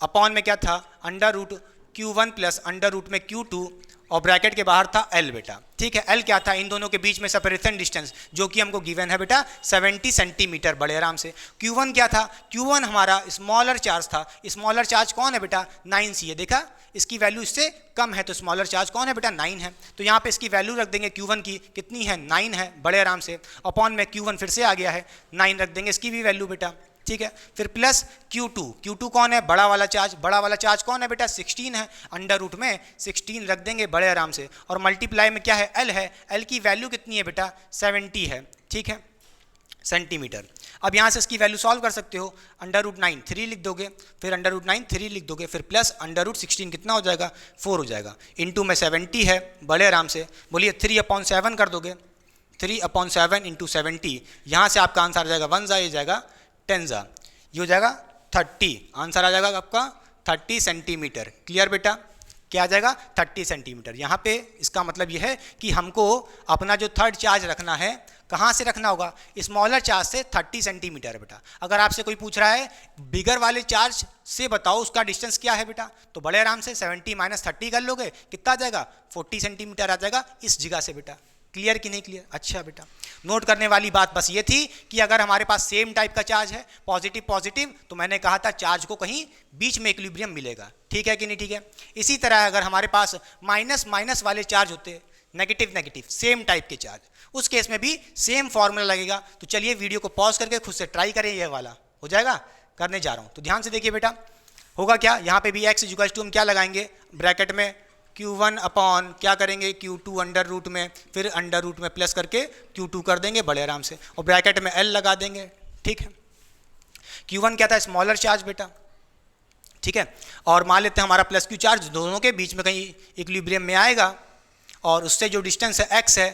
अपॉन में क्या था √Q1 प्लस √ में Q2 और ब्रैकेट के बाहर था L बेटा, ठीक है। L क्या था, इन दोनों के बीच में सेपरेशन डिस्टेंस जो कि हमको गिवन है बेटा 70 सेंटीमीटर, बड़े आराम से। Q1 क्या था, Q1 हमारा स्मॉलर चार्ज था। स्मॉलर चार्ज कौन है बेटा, 9c है। देखा इसकी वैल्यू इससे कम है तो स्मॉलर चार्ज कौन है बेटा, 9 है। तो यहाँ पे इसकी वैल्यू रख देंगे Q1 की, कितनी है, 9 है, बड़े आराम से। अपॉन में Q1 फिर से आ गया है, 9 रख देंगे इसकी भी वैल्यू बेटा, ठीक है। फिर प्लस Q2 कौन है, बड़ा वाला चार्ज। बड़ा वाला चार्ज कौन है बेटा, 16 है। √ में 16 रख देंगे बड़े आराम से। और मल्टीप्लाई में क्या है, L है। L की वैल्यू कितनी है बेटा, 70 है, ठीक है, सेंटीमीटर। अब यहाँ से इसकी वैल्यू सॉल्व कर सकते हो, √9 3 लिख दोगे, फिर √9 3 लिख दोगे, फिर प्लस √16 कितना हो जाएगा, 4 हो जाएगा। इंटू में 70 है, बड़े आराम से बोलिए 3/7 कर दोगे, 3/7 इंटू 70। यहाँ से आपका आंसर आ जाएगा 1 जा, ये जाएगा 10 जा, ये हो जाएगा 30। आंसर आ जाएगा आपका 30 सेंटीमीटर। क्लियर बेटा, क्या आ जाएगा, 30 सेंटीमीटर। यहाँ पे इसका मतलब यह है कि हमको अपना जो थर्ड चार्ज रखना है, कहाँ से रखना होगा, स्मॉलर चार्ज से 30 सेंटीमीटर बेटा। अगर आपसे कोई पूछ रहा है बिगर वाले चार्ज से बताओ उसका डिस्टेंस क्या है बेटा, तो बड़े आराम से 70 - 30 कर लोगे, कितना आ जाएगा, 40 सेंटीमीटर आ जाएगा इस जगह से बेटा। क्लियर कि नहीं क्लियर, अच्छा बेटा। नोट करने वाली बात बस ये थी कि अगर हमारे पास सेम टाइप का चार्ज है, पॉजिटिव पॉजिटिव, तो मैंने कहा था चार्ज को कहीं बीच में इक्विलिब्रियम मिलेगा, ठीक है कि नहीं, ठीक है। इसी तरह अगर हमारे पास माइनस माइनस वाले चार्ज होते, नेगेटिव नेगेटिव, सेम टाइप के चार्ज, उस केस में भी सेम फॉर्मूला लगेगा। तो चलिए वीडियो को पॉज करके खुद से ट्राई करें, ये वाला हो जाएगा, करने जा रहा हूँ। तो ध्यान से देखिए बेटा, होगा क्या, यहाँ पे भी x = हम क्या लगाएंगे, ब्रैकेट में Q1 अपॉन क्या करेंगे, Q2 √ में, फिर √ में प्लस करके Q2 कर देंगे बड़े आराम से, और ब्रैकेट में L लगा देंगे, ठीक है। Q1 क्या था, स्मॉलर चार्ज बेटा, ठीक है। और मान लेते हैं हमारा प्लस Q चार्ज दोनों के बीच में कहीं इक्विलिब्रियम में आएगा, और उससे जो डिस्टेंस है x है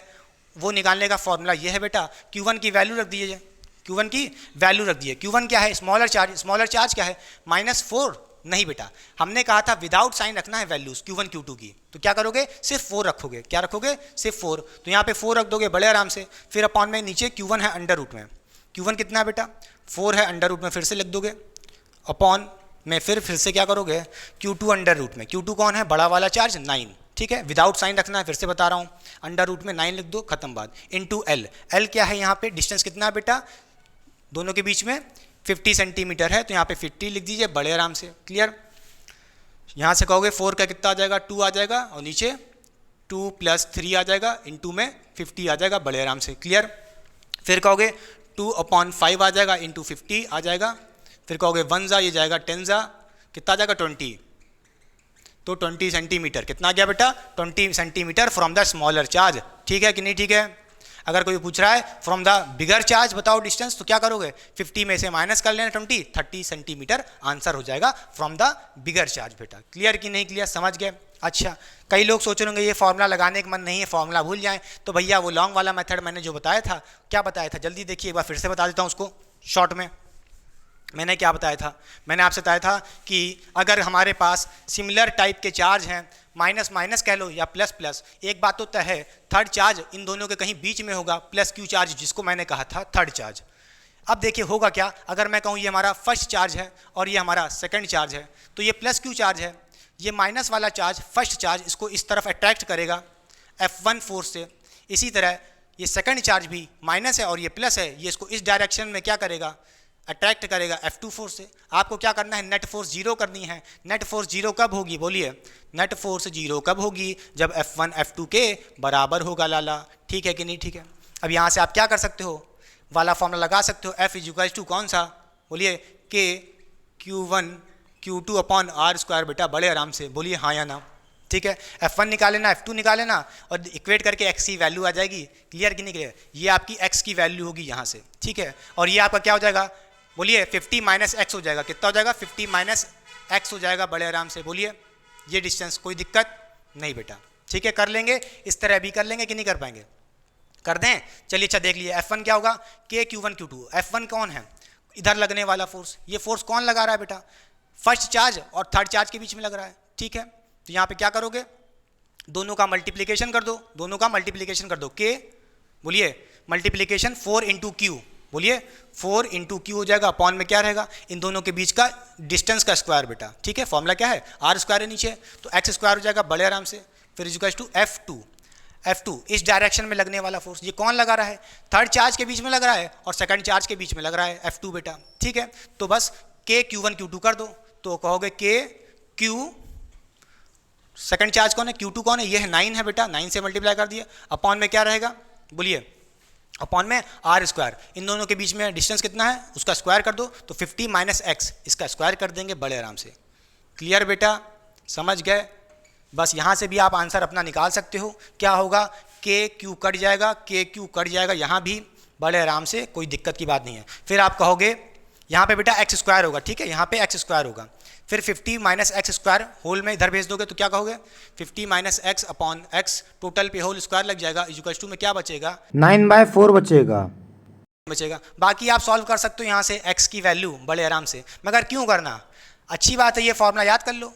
वो निकालने का फॉर्मूला ये है बेटा। Q1 की वैल्यू रख दीजिए, Q1 की वैल्यू रख दिए। Q1 क्या है, स्मॉलर चार्ज। स्मॉलर चार्ज क्या है, -4, नहीं बेटा, हमने कहा था विदाउट साइन रखना है वैल्यूज Q1 Q2 की। तो क्या करोगे, सिर्फ 4 रखोगे, क्या रखोगे, सिर्फ 4। तो यहाँ पे 4 रख दोगे बड़े आराम से। फिर अपॉन में नीचे Q1 है √ में, Q1 कितना है बेटा, 4 है, √ में फिर से लिख दोगे, अपॉन में फिर से क्या करोगे, Q2 √ में। Q2 कौन है, बड़ा वाला चार्ज, 9, ठीक है, विदाउट साइन रखना है, फिर से बता रहा हूँ, √ में 9 लिख दो, खत्म बात। इंटू L, L क्या है यहाँ पे, डिस्टेंस कितना है बेटा, दोनों के बीच में 50 सेंटीमीटर है, तो यहाँ पे 50 लिख दीजिए बड़े आराम से। क्लियर, यहाँ से कहोगे 4 का कितना आ जाएगा, 2 आ जाएगा, और नीचे 2 + 3 आ जाएगा, इंटू में 50 आ जाएगा बड़े आराम से। क्लियर, फिर कहोगे 2/5 आ जाएगा, इंटू 50 आ जाएगा, फिर कहोगे 1 जा, ये जाएगा 10 जा, कितना आ जाएगा, 20। तो 20 सेंटीमीटर कितना आ गया बेटा, 20 centimetre from the smaller charge, ठीक है कि नहीं, ठीक है। अगर कोई पूछ रहा है फ्रॉम द बिगर चार्ज बताओ डिस्टेंस, तो क्या करोगे, 50 में से माइनस कर लेना 20, 30 सेंटीमीटर आंसर हो जाएगा फ्रॉम द बिगर चार्ज बेटा। क्लियर कि नहीं क्लियर, समझ गए। अच्छा, कई लोग सोच रहे होंगे ये फॉर्मूला लगाने का मन नहीं है, फॉर्मूला भूल जाएं, तो भैया वो लॉन्ग वाला मेथड मैंने जो बताया था, क्या बताया था, जल्दी देखिए एक बार फिर से बता देता हूँ उसको शॉर्ट में। मैंने क्या बताया था, मैंने आपसे बताया था कि अगर हमारे पास सिमिलर टाइप के चार्ज हैं, माइनस माइनस कह लो या प्लस प्लस, एक बात तो तय है, थर्ड चार्ज इन दोनों के कहीं बीच में होगा, प्लस Q चार्ज जिसको मैंने कहा था थर्ड चार्ज। अब देखिए होगा क्या, अगर मैं कहूँ ये हमारा फर्स्ट चार्ज है और ये हमारा सेकंड चार्ज है, तो ये प्लस Q चार्ज है, ये माइनस वाला चार्ज फर्स्ट चार्ज इसको इस तरफ अट्रैक्ट करेगा F1 फोर्स से। इसी तरह ये सेकंड चार्ज भी माइनस है और ये प्लस है, ये इसको इस डायरेक्शन में क्या करेगा, अट्रैक्ट करेगा F2 फोर्स से। आपको क्या करना है, नेट फोर्स जीरो करनी है। नेट फोर्स जीरो कब होगी, बोलिए, नेट फोर्स जीरो कब होगी, जब F1 F2 के बराबर होगा लाला। ठीक है कि नहीं, ठीक है। अब यहाँ से आप क्या कर सकते हो, वाला फॉर्मूला लगा सकते हो, F इक्वल्स टू कौन सा, बोलिए, K Q1 Q2 upon R square बेटा, बड़े आराम से बोलिए हाँ या ना। ठीक है, F1 निकाले ना, F2 निकाले ना, और इक्वेट करके x की वैल्यू आ जाएगी। क्लियर कि नहीं क्लियर, ये आपकी x की वैल्यू होगी यहाँ से। ठीक है, और ये आपका क्या हो जाएगा, बोलिए 50 माइनस एक्स हो जाएगा। कितना हो जाएगा, 50 माइनस एक्स हो जाएगा, बड़े आराम से बोलिए। ये डिस्टेंस कोई दिक्कत नहीं बेटा। ठीक है, कर लेंगे, इस तरह भी कर लेंगे कि नहीं कर पाएंगे, कर दें। चलिए अच्छा देख लिए, F1 क्या होगा, K Q1 Q2। F1 कौन है, इधर लगने वाला फोर्स। ये फोर्स कौन लगा रहा है बेटा, फर्स्ट चार्ज और थर्ड चार्ज के बीच में लग रहा है। ठीक है, तो यहाँ पे क्या करोगे, दोनों का मल्टीप्लिकेशन कर दो, दोनों का मल्टीप्लिकेशन कर दो। K बोलिए मल्टीप्लिकेशन 4 इंटू क्यू, बोलिए 4 इंटू क्यू हो जाएगा, अपॉन में क्या रहेगा, इन दोनों के बीच का डिस्टेंस का स्क्वायर बेटा। ठीक है, फॉर्मूला क्या है, आर स्क्वायर है नीचे, तो एक्स स्क्वायर हो जाएगा बड़े आराम से। फिर इज टू F2 इस डायरेक्शन में लगने वाला फोर्स। ये कौन लगा रहा है, थर्ड चार्ज के बीच में लग रहा है और सेकंड चार्ज के बीच में लग रहा है, F2 बेटा। ठीक है, तो बस K Q1 Q2 कर दो, तो कहोगे K Q, सेकंड चार्ज कौन है, Q2 कौन है, ये है 9 है बेटा, 9 से मल्टीप्लाई कर दिया, अपॉन में क्या रहेगा, बोलिए, अपॉन में आर स्क्वायर। इन दोनों के बीच में डिस्टेंस कितना है, उसका स्क्वायर कर दो, तो 50 माइनस एक्स, इसका स्क्वायर कर देंगे बड़े आराम से। क्लियर बेटा, समझ गए। बस यहाँ से भी आप आंसर अपना निकाल सकते हो। क्या होगा, के क्यू कट जाएगा, के क्यू कट जाएगा, यहाँ भी बड़े आराम से, कोई दिक्कत की बात नहीं है। फिर आप कहोगे यहाँ पे बेटा एक्स स्क्वायर होगा। ठीक है, यहाँ पे एक्स स्क्वायर होगा, फिर 50 माइनस एक्स स्क्वायर होल में इधर भेज दोगे, तो क्या कहोगे, 50 minus x upon x, total पे होल स्क्वायर लग जाएगा, इक्वल्स टू में क्या बचेगा, 9/4 बचेगा। बाकी आप सॉल्व कर सकते हो यहाँ से x की वैल्यू बड़े आराम से, मगर क्यों करना, अच्छी बात है, ये फॉर्मूला याद कर लो।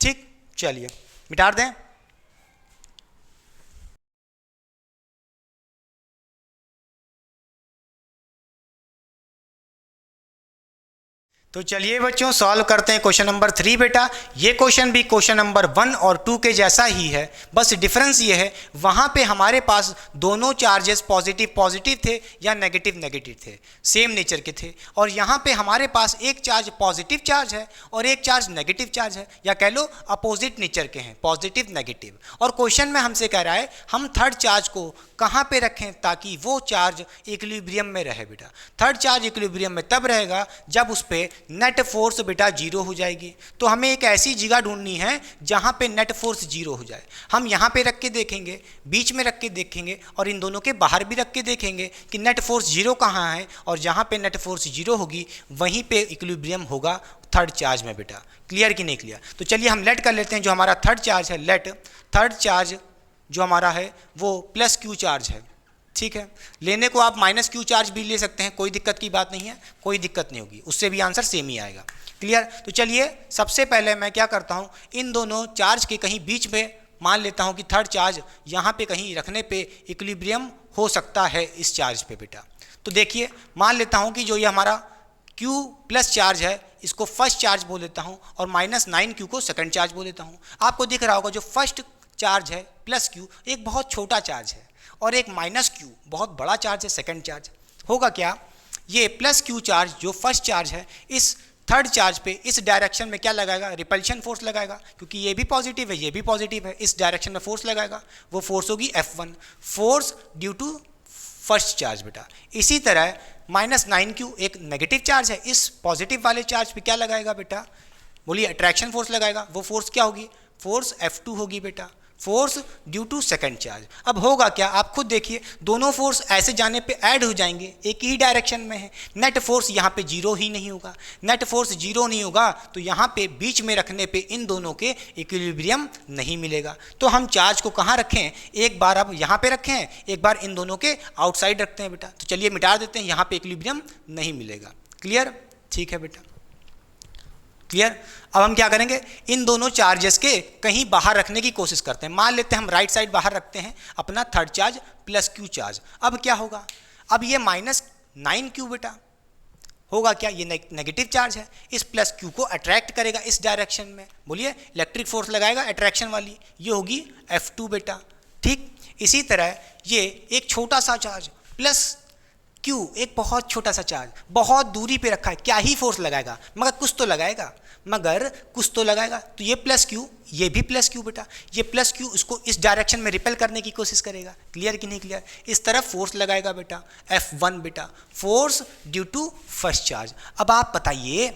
ठीक, चलिए मिटा दें। तो चलिए बच्चों सॉल्व करते हैं क्वेश्चन नंबर 3 बेटा। ये क्वेश्चन भी क्वेश्चन नंबर 1 और 2 के जैसा ही है, बस डिफरेंस ये है वहाँ पे हमारे पास दोनों चार्जेस पॉजिटिव पॉजिटिव थे या नेगेटिव नेगेटिव थे, सेम नेचर के थे, और यहाँ पे हमारे पास एक चार्ज पॉजिटिव चार्ज है और एक चार्ज नेगेटिव चार्ज है, या कह लो अपोजिट नेचर के हैं, पॉजिटिव नेगेटिव। और क्वेश्चन में हमसे कह रहा है हम थर्ड चार्ज को कहाँ पे रखें ताकि वो चार्ज इक्विलिब्रियम में रहे बेटा। थर्ड चार्ज इक्विलिब्रियम में तब रहेगा जब उस पर नेट फोर्स बेटा जीरो हो जाएगी। तो हमें एक ऐसी जगह ढूंढनी है जहाँ पे नेट फोर्स जीरो हो जाए। हम यहाँ पे रख के देखेंगे, बीच में रख के देखेंगे, और इन दोनों के बाहर भी रख के देखेंगे कि नेट फोर्स जीरो कहाँ है, और जहाँ पे नेट फोर्स जीरो होगी वहीं पे इक्विलिब्रियम होगा थर्ड चार्ज में बेटा। क्लियर कि नहीं क्लियर। तो चलिए हम लेट कर लेते हैं, जो हमारा थर्ड चार्ज है, लेट थर्ड चार्ज जो हमारा है वो प्लस क्यू चार्ज है। ठीक है, लेने को आप माइनस क्यू चार्ज भी ले सकते हैं, कोई दिक्कत की बात नहीं है, कोई दिक्कत नहीं होगी, उससे भी आंसर सेम ही आएगा। क्लियर। तो चलिए सबसे पहले मैं क्या करता हूँ, इन दोनों चार्ज के कहीं बीच में मान लेता हूँ कि थर्ड चार्ज यहाँ पे कहीं रखने पे इक्विलिब्रियम हो सकता है इस चार्ज पे बेटा। तो देखिए मान लेता हूँ कि जो ये हमारा Q प्लस चार्ज है इसको फर्स्ट चार्ज बोल देता हूँ, और -9Q को सेकंड चार्ज बोल देता हूँ। आपको दिख रहा होगा जो फर्स्ट चार्ज है प्लस Q एक बहुत छोटा चार्ज है, और एक -Q बहुत बड़ा चार्ज है सेकंड चार्ज। होगा क्या, ये प्लस Q चार्ज जो फर्स्ट चार्ज है इस थर्ड चार्ज पे इस डायरेक्शन में क्या लगाएगा, रिपल्शन फोर्स लगाएगा, क्योंकि ये भी पॉजिटिव है ये भी पॉजिटिव है, इस डायरेक्शन में फोर्स लगाएगा, वो फोर्स होगी F1, force due to first charge बेटा। इसी तरह -9Q एक नेगेटिव चार्ज है, इस पॉजिटिव वाले चार्ज पे क्या लगाएगा बेटा, बोलिए अट्रैक्शन फोर्स लगाएगा, वो फोर्स क्या होगी, फोर्स F2 होगी बेटा, force due to second charge. अब होगा क्या, आप खुद देखिए, दोनों फोर्स ऐसे जाने पे ऐड हो जाएंगे, एक ही डायरेक्शन में है, नेट फोर्स यहाँ पे जीरो ही नहीं होगा। नेट फोर्स जीरो नहीं होगा तो यहाँ पे बीच में रखने पे इन दोनों के इक्विलिब्रियम नहीं मिलेगा। तो हम चार्ज को कहाँ रखें, एक बार अब यहाँ पे रखें, एक बार इन दोनों के आउटसाइड रखते हैं बेटा। तो चलिए मिटा देते हैं, यहाँ पे इक्विलिब्रियम नहीं मिलेगा। क्लियर, ठीक है बेटा, क्लियर। अब हम क्या करेंगे, इन दोनों चार्जेस के कहीं बाहर रखने की कोशिश करते हैं। मान लेते हैं हम राइट साइड बाहर रखते हैं अपना third charge plus Q charge. अब क्या होगा, अब ये -9Q बेटा होगा क्या, ये नेगेटिव चार्ज है, इस प्लस Q को अट्रैक्ट करेगा इस डायरेक्शन में, बोलिए इलेक्ट्रिक फोर्स लगाएगा अट्रैक्शन वाली, ये होगी F2 बेटा। ठीक, इसी तरह ये एक छोटा सा चार्ज प्लस Q एक बहुत छोटा सा चार्ज बहुत दूरी पे रखा है, क्या ही फोर्स लगाएगा, मगर कुछ तो लगाएगा, तो ये प्लस Q, ये भी प्लस Q बेटा, ये प्लस Q इसको इस डायरेक्शन में रिपेल करने की कोशिश करेगा। क्लियर कि नहीं क्लियर? इस तरफ फोर्स लगाएगा बेटा F1 बेटा, force due to first charge. अब आप बताइए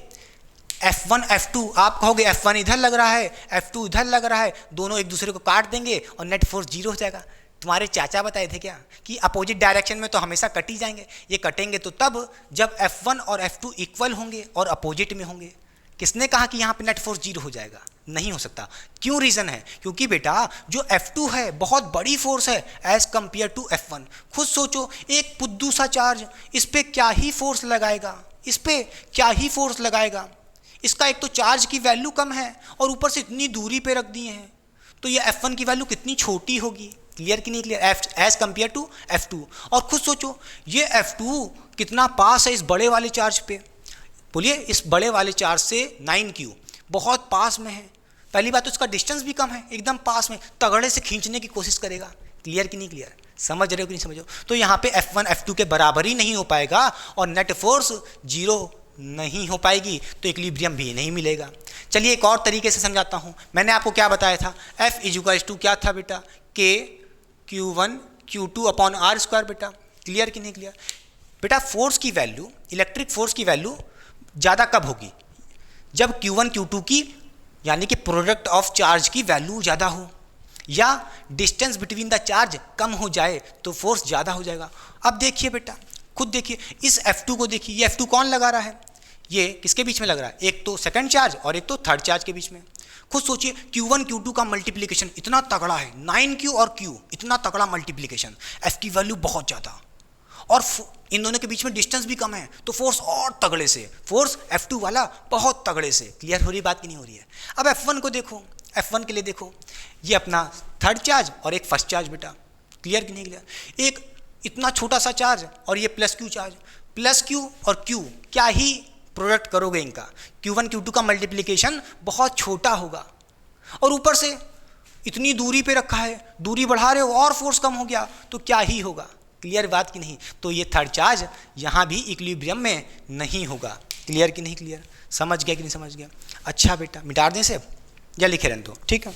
F1 F2, आप कहोगे F1 इधर लग रहा है F2 इधर लग रहा है, दोनों एक दूसरे को काट देंगे और नेट फोर्स जीरो हो जाएगा। तुम्हारे चाचा बताए थे क्या कि अपोजिट डायरेक्शन में तो हमेशा कट ही जाएंगे, ये कटेंगे तो तब जब F1 और F2 इक्वल होंगे और अपोजिट में होंगे। किसने कहा कि यहाँ पे नेट फोर्स जीरो हो जाएगा? नहीं हो सकता। क्यों? रीज़न है क्योंकि बेटा जो F2 है बहुत बड़ी फोर्स है एज कंपेयर टू F1। खुद सोचो, एक पुद्दू सा चार्ज, इस पर क्या ही फोर्स लगाएगा, इसका एक तो चार्ज की वैल्यू कम है और ऊपर से इतनी दूरी पे रख दिए हैं, तो ये F1 की वैल्यू कितनी छोटी होगी। क्लियर कि नहीं clear? As compare to F2। और खुद सोचो ये F2 कितना पास है इस बड़े वाले चार्ज पे, बोलिए इस बड़े वाले चार्ज से 9Q बहुत पास में है। पहली बात तो इसका डिस्टेंस भी कम है, एकदम पास में, तगड़े से खींचने की कोशिश करेगा। क्लियर कि नहीं क्लियर? समझ रहे हो कि नहीं समझ रहे हो? तो यहाँ पे F1 F2 के बराबर ही नहीं हो पाएगा और नेट फोर्स जीरो नहीं हो पाएगी, तो इक्विलिब्रियम भी नहीं मिलेगा। चलिए एक और तरीके से समझाता हूँ। मैंने आपको क्या बताया था? F इक्वल्स टू क्या था बेटा? K Q1 Q2 upon R square बेटा। क्लियर कि नहीं क्लियर? बेटा फोर्स की वैल्यू, इलेक्ट्रिक फोर्स की वैल्यू ज़्यादा कब होगी? जब Q1 Q2 की यानी कि प्रोडक्ट ऑफ चार्ज की वैल्यू ज़्यादा हो या डिस्टेंस बिटवीन द चार्ज कम हो जाए तो फोर्स ज़्यादा हो जाएगा। अब देखिए बेटा, खुद देखिए इस F2 को देखिए, ये F2 कौन लगा रहा है? ये किसके बीच में लग रहा है? एक तो सेकंड चार्ज और एक तो थर्ड चार्ज के बीच में। खुद सोचिए Q1 Q2 का मल्टीप्लिकेशन इतना तगड़ा है, 9Q और Q इतना तगड़ा मल्टीप्लिकेशन, F की वैल्यू बहुत ज़्यादा और इन दोनों के बीच में डिस्टेंस भी कम है, तो फोर्स और तगड़े से, फोर्स F2 वाला बहुत तगड़े से। क्लियर हो रही बात कि नहीं हो रही है? अब F1 को देखो, F1 के लिए देखो, ये अपना थर्ड चार्ज और एक फर्स्ट चार्ज बेटा। क्लियर कि नहीं क्लियर? एक इतना छोटा सा चार्ज और ये plus Q charge, plus Q और Q क्या ही प्रोडक्ट करोगे इनका? Q1 Q2 का मल्टीप्लिकेशन बहुत छोटा होगा और ऊपर से इतनी दूरी पे रखा है, दूरी बढ़ा रहे हो और फोर्स कम हो गया तो क्या ही होगा। क्लियर बात की नहीं? तो ये थर्ड चार्ज यहाँ भी इक्विलिब्रियम में नहीं होगा। क्लियर कि नहीं क्लियर? समझ गया कि नहीं समझ गया? अच्छा बेटा मिटा दें से या लिखे रहने दो, ठीक है।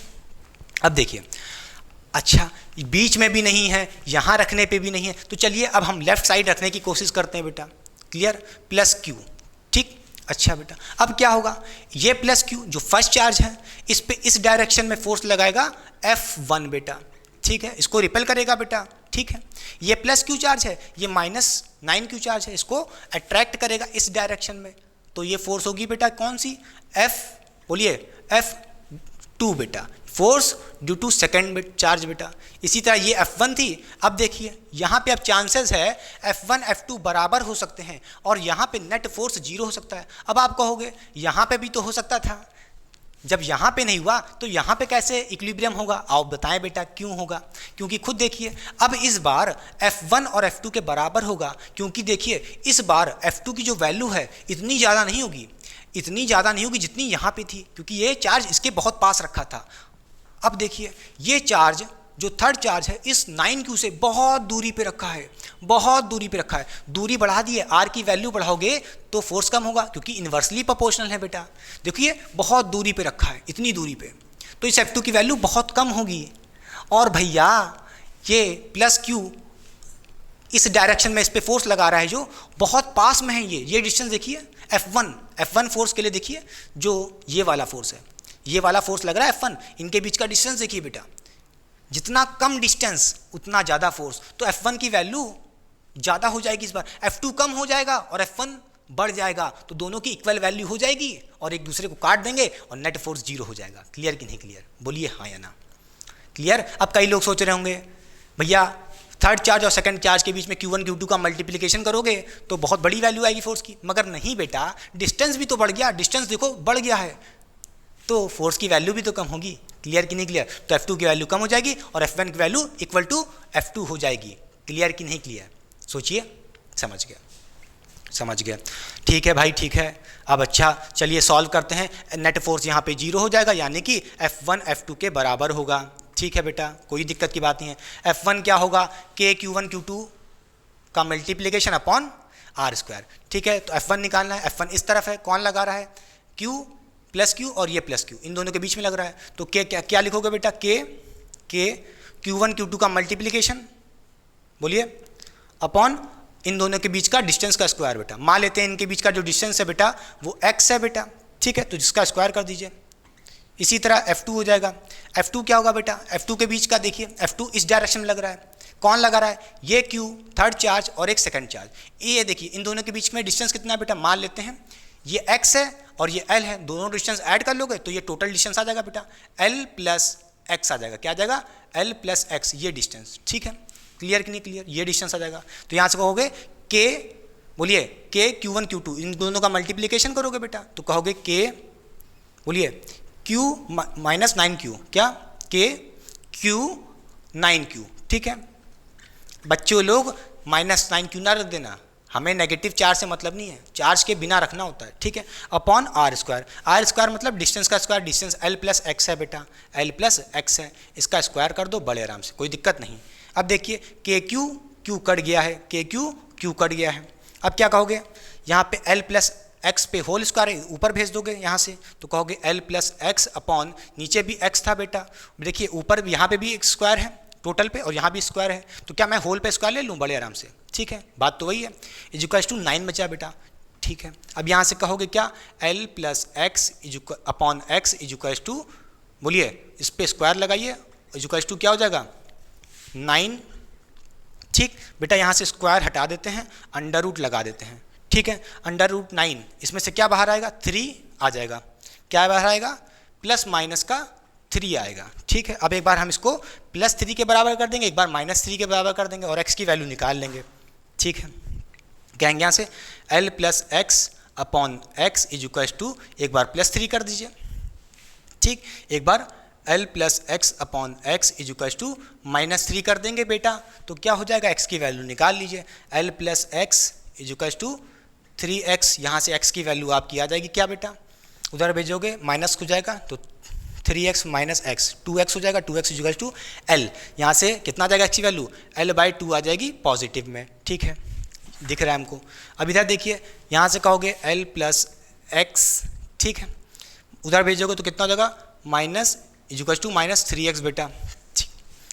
अब देखिए, अच्छा बीच में भी नहीं है, यहाँ रखने पे भी नहीं है, तो चलिए अब हम लेफ्ट साइड रखने की कोशिश करते हैं बेटा। क्लियर? प्लस Q, ठीक। अच्छा बेटा अब क्या होगा? ये प्लस Q जो फर्स्ट चार्ज है इस पे इस डायरेक्शन में फोर्स लगाएगा F1 बेटा, ठीक है, इसको रिपेल करेगा बेटा, ठीक है। ये प्लस Q चार्ज है, ये माइनस 9Q चार्ज है, इसको अट्रैक्ट करेगा इस डायरेक्शन में, तो ये फोर्स होगी बेटा कौन सी? बोलिए F2 बेटा, force due to second charge बेटा। इसी तरह ये F1 थी। अब देखिए यहाँ पे अब चांसेस है F1 F2 बराबर हो सकते हैं और यहाँ पे नेट फोर्स जीरो हो सकता है। अब आप कहोगे यहाँ पे भी तो हो सकता था, जब यहाँ पे नहीं हुआ तो यहाँ पे कैसे इक्विलिब्रियम होगा? आप बताएं बेटा क्यों होगा? क्योंकि खुद देखिए अब इस बार F1 और F2 के बराबर होगा, क्योंकि देखिए इस बार F2 की जो वैल्यू है इतनी ज़्यादा नहीं होगी, जितनी यहाँ पे थी, क्योंकि ये चार्ज इसके बहुत पास रखा था। अब देखिए ये चार्ज जो थर्ड चार्ज है इस 9Q से बहुत दूरी पे रखा है, दूरी बढ़ा दी है, R की वैल्यू बढ़ाओगे तो फोर्स कम होगा क्योंकि इन्वर्सली प्रोपोर्शनल है बेटा। देखिए बहुत दूरी पे रखा है, इतनी दूरी पे, तो इस F2 की वैल्यू बहुत कम होगी। और भैया ये प्लस Q इस डायरेक्शन में इस पे फोर्स लगा रहा है जो बहुत पास में है, ये डिस्टेंस देखिए F1 फोर्स के लिए देखिए, जो ये वाला फोर्स है, ये वाला फोर्स लग रहा है F1, इनके बीच का डिस्टेंस देखिए बेटा, जितना कम डिस्टेंस उतना ज़्यादा फोर्स, तो F1 की वैल्यू ज़्यादा हो जाएगी इस बार, F2 कम हो जाएगा और F1 बढ़ जाएगा, तो दोनों की इक्वल वैल्यू हो जाएगी और एक दूसरे को काट देंगे और नेट फोर्स जीरो हो जाएगा। क्लियर कि नहीं क्लियर? बोलिए हाँ या ना। क्लियर? अब कई लोग सोच रहे होंगे भैया थर्ड चार्ज और सेकंड चार्ज के बीच में Q1 Q2 का मल्टीप्लिकेशन करोगे तो बहुत बड़ी वैल्यू आएगी फोर्स की, मगर नहीं बेटा, डिस्टेंस भी तो बढ़ गया, डिस्टेंस देखो बढ़ गया है, तो फोर्स की वैल्यू भी तो कम होगी। क्लियर कि नहीं क्लियर? तो F2 की वैल्यू कम हो जाएगी और F1 की वैल्यू इक्वल टू F2 हो जाएगी। क्लियर कि नहीं क्लियर? सोचिए। समझ गया? ठीक है भाई, ठीक है। अब अच्छा चलिए सॉल्व करते हैं। नेट फोर्स यहाँ पे जीरो हो जाएगा, यानी कि F1 F2 के बराबर होगा। ठीक है बेटा, कोई दिक्कत की बात नहीं है। F1 क्या होगा? K Q1 Q2 का मल्टीप्लीकेशन अपॉन आर स्क्वायर। ठीक है, तो F1 निकालना है। F1 इस तरफ है, कौन लगा रहा है, Q प्लस Q और ये प्लस Q, इन दोनों के बीच में लग रहा है। तो K क्या लिखोगे बेटा, K Q1 Q2 का मल्टीप्लीकेशन, बोलिए, अपॉन इन दोनों के बीच का डिस्टेंस का स्क्वायर बेटा। मान लेते हैं इनके बीच का जो डिस्टेंस है बेटा वो x है बेटा। ठीक है, तो जिसका स्क्वायर कर दीजिए। इसी तरह F2 हो जाएगा। F2 क्या होगा बेटा, F2 के बीच का देखिए, F2 इस डायरेक्शन में लग रहा है, कौन लगा रहा है, ये Q थर्ड चार्ज और एक सेकंड चार्ज। ये देखिए इन दोनों के बीच में डिस्टेंस कितना है बेटा, मान लेते हैं ये x है और ये L है, दोनों डिस्टेंस ऐड कर लोगे तो ये टोटल डिस्टेंस आ जाएगा बेटा L प्लस x आ जाएगा। क्या आ जाएगा, L प्लस x, ये डिस्टेंस। ठीक है, क्लियर कि नहीं क्लियर, ये डिस्टेंस आ जाएगा। तो यहाँ से कहोगे K, बोलिए K Q1 Q2, इन दोनों का मल्टीप्लीकेशन करोगे बेटा तो कहोगे K, बोलिए Q माइनस 9Q, क्या K Q 9Q। ठीक है बच्चों लोग माइनस 9Q ना रख देना, हमें नेगेटिव चार्ज से मतलब नहीं है, चार्ज के बिना रखना होता है। ठीक है, upon R square. R square मतलब डिस्टेंस का square, distance L plus x है बेटा, L प्लस एक्स है, इसका स्क्वायर कर दो बड़े आराम से, कोई दिक्कत नहीं। अब देखिए KQ Q कट गया है, KQ Q कट गया है। अब क्या कहोगे, यहाँ पे L प्लस एक्स पे होल स्क्वायर ऊपर भेज दोगे यहाँ से, तो कहोगे L प्लस एक्स अपॉन, नीचे भी x था बेटा, देखिए ऊपर भी यहाँ पे भी एक स्क्वायर है टोटल पे और यहाँ भी स्क्वायर है, तो क्या मैं होल पे स्क्वायर ले लूँ बड़े आराम से। ठीक है, बात तो वही है, इजुकल्स टू 9 बचा बेटा। ठीक है, अब यहाँ से कहोगे क्या, L plus x upon x equals to, बोलिए इस पर स्क्वायर लगाइए, इजुकल्स टू क्या हो जाएगा 9। ठीक बेटा, यहाँ से स्क्वायर हटा देते हैं, अंडर रूट लगा देते हैं। ठीक है, अंडर रूट 9, इसमें से क्या बाहर आएगा, 3 आ जाएगा। क्या बाहर आएगा, प्लस माइनस का 3 आएगा। ठीक है, अब एक बार हम इसको प्लस 3 के बराबर कर देंगे, एक बार माइनस 3 के बराबर कर देंगे और x की वैल्यू निकाल लेंगे। ठीक है, कहेंगे यहाँ से L plus x upon x equals to, एक बार प्लस 3 कर दीजिए। ठीक, एक बार L plus x upon x equals to minus 3 कर देंगे बेटा, तो क्या हो जाएगा, x की वैल्यू निकाल लीजिए। L plus x equals to 3x, यहाँ से x की वैल्यू आपकी आ जाएगी क्या बेटा, उधर भेजोगे माइनस हो जाएगा तो 3x माइनस एक्स 2x हो जाएगा, 2x इजुकल्स टू L, यहाँ से कितना आ जाएगा x की वैल्यू, L/2 आ जाएगी पॉजिटिव में। ठीक है, दिख रहा है हमको। अब इधर देखिए, यहाँ से कहोगे L प्लस एक्स, ठीक है, उधर भेजोगे तो कितना हो जाएगा, minus equals to minus 3x बेटा।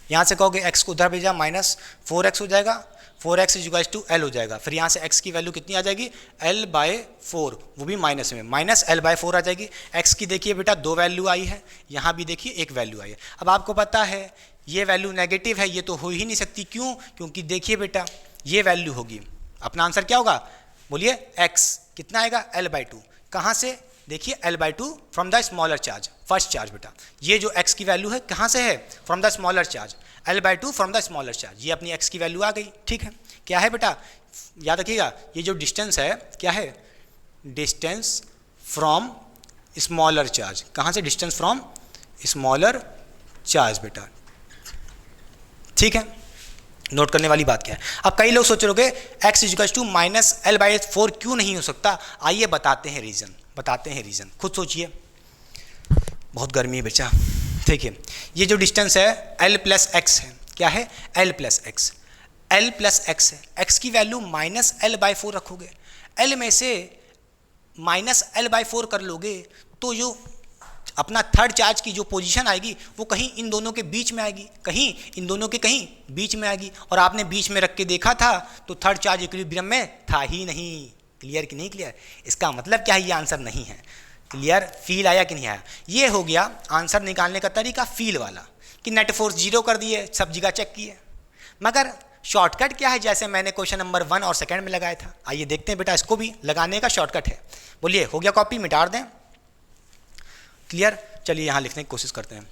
यहाँ से कहोगे x को उधर भेजा माइनस 4x हो जाएगा, 4x इजुकल्स टू L हो जाएगा। फिर यहाँ से x की वैल्यू कितनी आ जाएगी, L/4, वो भी माइनस में, माइनस L/4 आ जाएगी। x की देखिए बेटा 2 वैल्यू आई है, यहाँ भी देखिए 1 वैल्यू आई है। अब आपको पता है ये वैल्यू नेगेटिव है, ये तो हो ही नहीं सकती, क्यों, क्योंकि देखिए बेटा ये वैल्यू होगी, अपना आंसर क्या होगा, बोलिए x कितना आएगा, L/2। कहाँ से, देखिए L/2 from the smaller charge, first charge बेटा, ये जो x की वैल्यू है कहाँ से है, from the smaller charge, L/2 from the smaller charge, ये अपनी x की वैल्यू आ गई। ठीक है, क्या है बेटा, याद रखिएगा ये जो डिस्टेंस है क्या है, डिस्टेंस फ्रॉम स्मॉलर चार्ज, कहाँ से, डिस्टेंस फ्रॉम स्मॉलर चार्ज बेटा। ठीक है, नोट करने वाली बात क्या है। अब कई लोग सोच रहे होंगे x equals to minus L/4 क्यों नहीं हो सकता, आइए बताते हैं रीज़न, खुद सोचिए, बहुत गर्मी है बच्चा। देखिए ये जो डिस्टेंस है L प्लस एक्स है, क्या है, L plus x, L plus x है, x की वैल्यू माइनस L/4 रखोगे, L में से माइनस L/4 कर लोगे तो जो अपना थर्ड चार्ज की जो पोजीशन आएगी वो कहीं इन दोनों के बीच में आएगी, कहीं इन दोनों के कहीं बीच में आएगी, और आपने बीच में रख के देखा था तो थर्ड चार्ज इक्विलिब्रियम में था ही नहीं। क्लियर कि नहीं क्लियर, इसका मतलब क्या है, ये आंसर नहीं है। क्लियर, फील आया कि नहीं आया, ये हो गया आंसर निकालने का तरीका फील वाला, कि नेट फोर्स 0 कर दिए, सब जगह चेक किए। मगर शॉर्टकट क्या है, जैसे मैंने क्वेश्चन नंबर 1 और सेकंड में लगाया था, आइए देखते हैं बेटा, इसको भी लगाने का शॉर्टकट है। बोलिए, हो गया कॉपी, मिटा दें, क्लियर। चलिए यहाँ लिखने की कोशिश करते हैं।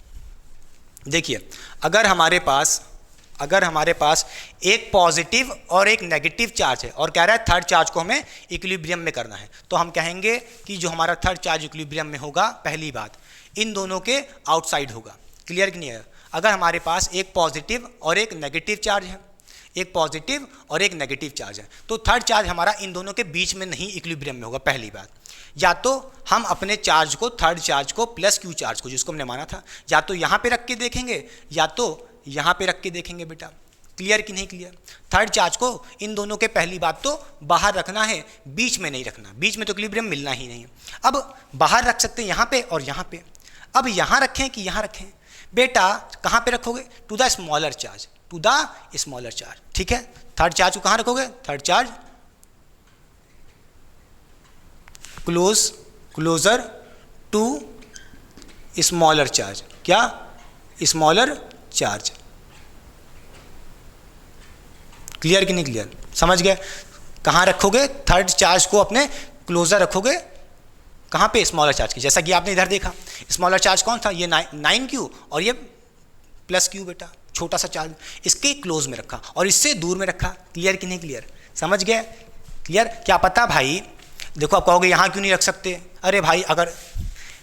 देखिए अगर हमारे पास एक पॉजिटिव और एक नेगेटिव चार्ज है और कह रहा है थर्ड चार्ज को हमें इक्विलिब्रियम में करना है, तो हम कहेंगे कि जो हमारा थर्ड चार्ज इक्विलिब्रियम में होगा, पहली बात इन दोनों के आउटसाइड होगा। क्लियर कि नहीं है, अगर हमारे पास एक पॉजिटिव और एक नेगेटिव चार्ज है, एक पॉजिटिव और एक नेगेटिव चार्ज है, तो थर्ड चार्ज हमारा इन दोनों के बीच में नहीं इक्विलिब्रियम में होगा। पहली बात, या तो हम अपने चार्ज को, थर्ड चार्ज को प्लस क्यू चार्ज को जिसको हमने माना था, या तो यहाँ पे रख के देखेंगे या तो यहाँ पे रख के देखेंगे बेटा। क्लियर कि नहीं क्लियर? थर्ड चार्ज को इन दोनों के पहली बात तो बाहर रखना है, बीच में नहीं रखना, बीच में तो इक्विलिब्रियम मिलना ही नहीं है। अब बाहर रख सकते हैं यहाँ पे और यहाँ पे। अब यहाँ रखें कि यहाँ रखें? बेटा कहाँ पे रखोगे? To the smaller charge, to the smaller charge, ठीक है। थर्ड चार्ज को कहाँ रखोगे? Third charge closer to smaller charge. क्या? Smaller charge. क्लियर कि नहीं क्लियर? समझ गए? कहाँ रखोगे? थर्ड चार्ज को अपने क्लोजर रखोगे, कहाँ पे? स्मॉलर चार्ज की। जैसा कि आपने इधर देखा, स्मॉलर चार्ज कौन था? ये 9q और ये +q बेटा, छोटा सा चार्ज, इसके क्लोज में रखा और इससे दूर में रखा। क्लियर कि नहीं क्लियर? समझ गए? क्लियर? क्या पता भाई, देखो आप कहोगे यहाँ क्यों नहीं रख सकते? अरे भाई अगर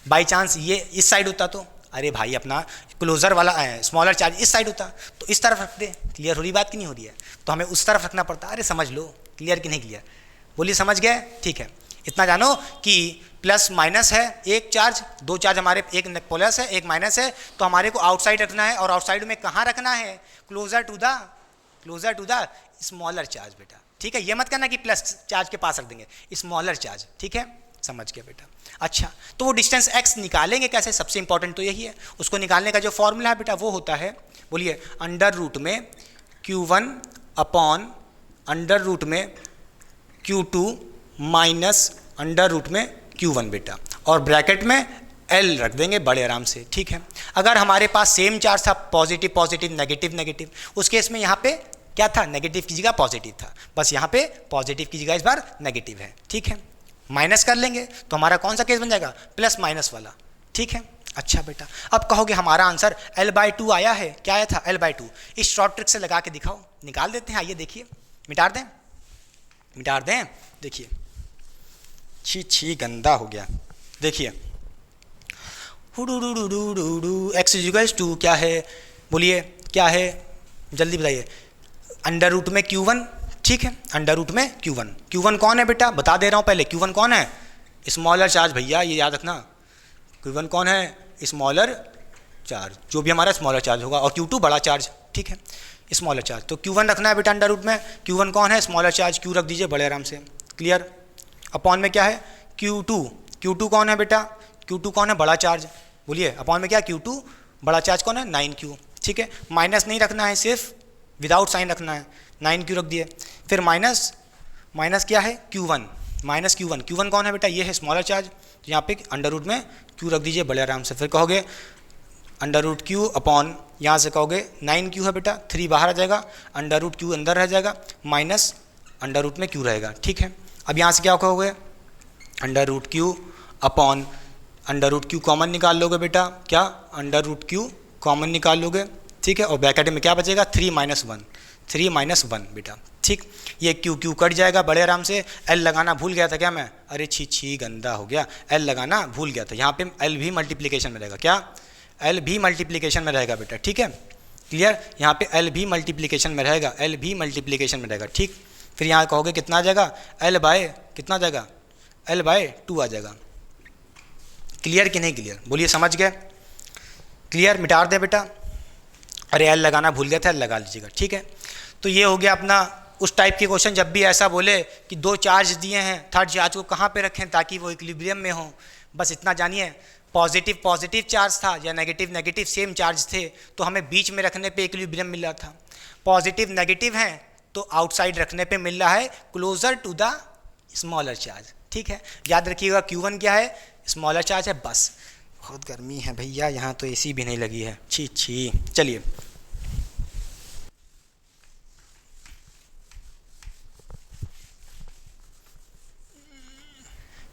बाई चांस ये इस साइड होता तो, अरे भाई अपना क्लोजर वाला स्मॉलर चार्ज इस साइड होता तो इस तरफ रख दे। क्लियर हो रही बात कि नहीं हो रही है? तो हमें उस तरफ रखना पड़ता। अरे समझ लो। क्लियर कि नहीं क्लियर? बोलिए समझ गए? ठीक है। इतना जानो कि प्लस माइनस है, एक चार्ज, दो चार्ज हमारे, एक प्लस है एक माइनस है, तो हमारे को आउटसाइड रखना है। और आउटसाइड में कहाँ रखना है? Closer to the smaller charge बेटा, ठीक है। ये मत करना कि प्लस चार्ज के पास रख देंगे, स्मॉलर चार्ज, ठीक है। समझ गया बेटा? अच्छा, तो वो डिस्टेंस x निकालेंगे कैसे? सबसे इंपॉर्टेंट तो यही है। उसको निकालने का जो फॉर्मूला है बेटा वो होता है, बोलिए, अंडर रूट में q1 अपॉन अंडर रूट में q2 माइनस अंडर रूट में q1 बेटा, और ब्रैकेट में L रख देंगे बड़े आराम से, ठीक है। अगर हमारे पास सेम चार्ज था, पॉजिटिव पॉजिटिव नेगेटिव नेगेटिव, उस केस में यहाँ पे क्या था? नेगेटिव की जगह पॉजिटिव था, बस यहाँ पे पॉजिटिव की जगह इस बार नेगेटिव है, ठीक है। माइनस कर लेंगे तो हमारा कौन सा केस बन जाएगा? प्लस माइनस वाला, ठीक है। अच्छा बेटा, अब कहोगे हमारा आंसर L/2 आया है। क्या आया था? L/2। इस शॉर्ट ट्रिक से लगा के दिखाओ, निकाल देते हैं। आइए देखिए, मिटार दें, देखिए, छी गंदा हो गया। देखिए, x2 क्या है? बोलिए क्या है? जल्दी बताइए। अंडर रूट में q1, ठीक है, अंडर रूट में q1 कौन है बेटा? बता दे रहा हूँ पहले, q1 कौन है? स्मॉलर चार्ज भैया, ये याद रखना। q1 कौन है? स्मॉलर चार्ज, जो भी हमारा स्मॉलर चार्ज होगा, और q2 बड़ा चार्ज, ठीक है, स्मॉलर चार्ज। तो q1 रखना है बेटा अंडर रूट में। q1 कौन है? स्मॉलर चार्ज, q रख दीजिए बड़े आराम से। क्लियर? अपॉन में क्या है? q2 कौन है बेटा? q2 कौन है? बड़ा चार्ज। बोलिए, अपॉन में क्या? q2 बड़ा चार्ज कौन है? 9q, ठीक है। माइनस नहीं रखना है, सिर्फ विदाउट साइन रखना है, 9q रख दिए। फिर माइनस क्या है? q1 कौन है बेटा? ये है स्मॉलर चार्ज, तो यहाँ पे अंडर रूट में q रख दीजिए बड़े आराम से। फिर कहोगे अंडर रूट q अपॉन, यहाँ से कहोगे 9q है बेटा, 3 बाहर आ जाएगा, अंडर रूट q अंदर रह जाएगा, माइनस अंडर रूट में q रहेगा, ठीक है। अब यहाँ से क्या कहोगे? Under root q upon under root q common निकाल लोगे बेटा, क्या? अंडर रूट q कॉमन निकाल लोगे, ठीक है। और ब्रैकेट में क्या बचेगा? 3 - 1 बेटा, ठीक। ये q कट जाएगा बड़े आराम से। L लगाना भूल गया था क्या मैं? अरे छी गंदा हो गया, L लगाना भूल गया था। यहाँ पे L भी मल्टीप्लिकेशन में रहेगा, क्या? L भी मल्टीप्लिकेशन में रहेगा बेटा, ठीक है। क्लियर? यहाँ पे L भी मल्टीप्लिकेशन में रहेगा, ठीक। फिर यहाँ कहोगे कितना आ जाएगा? कितना आ जाएगा? L/2 आ जाएगा। क्लियर कि नहीं क्लियर? बोलिए समझ गए? क्लियर? मिटार दे बेटा। अरे L लगाना भूल गया था, L लगा लीजिएगा, ठीक है। तो ये हो गया अपना उस टाइप के क्वेश्चन, जब भी ऐसा बोले कि दो चार्ज दिए हैं, थर्ड चार्ज को कहाँ पे रखें ताकि वो इक्विलिब्रियम में हो। बस इतना जानिए, पॉजिटिव चार्ज था या नेगेटिव सेम चार्ज थे, तो हमें बीच में रखने पे इक्विलिब्रियम मिल रहा था। पॉजिटिव नेगेटिव हैं तो आउटसाइड रखने पे मिल रहा है closer to the smaller charge, ठीक है। याद रखिएगा q1 क्या है? स्मॉलर चार्ज है। बस, बहुत गर्मी है भैया, यहाँ तो एसी भी नहीं लगी है, छी। चलिए,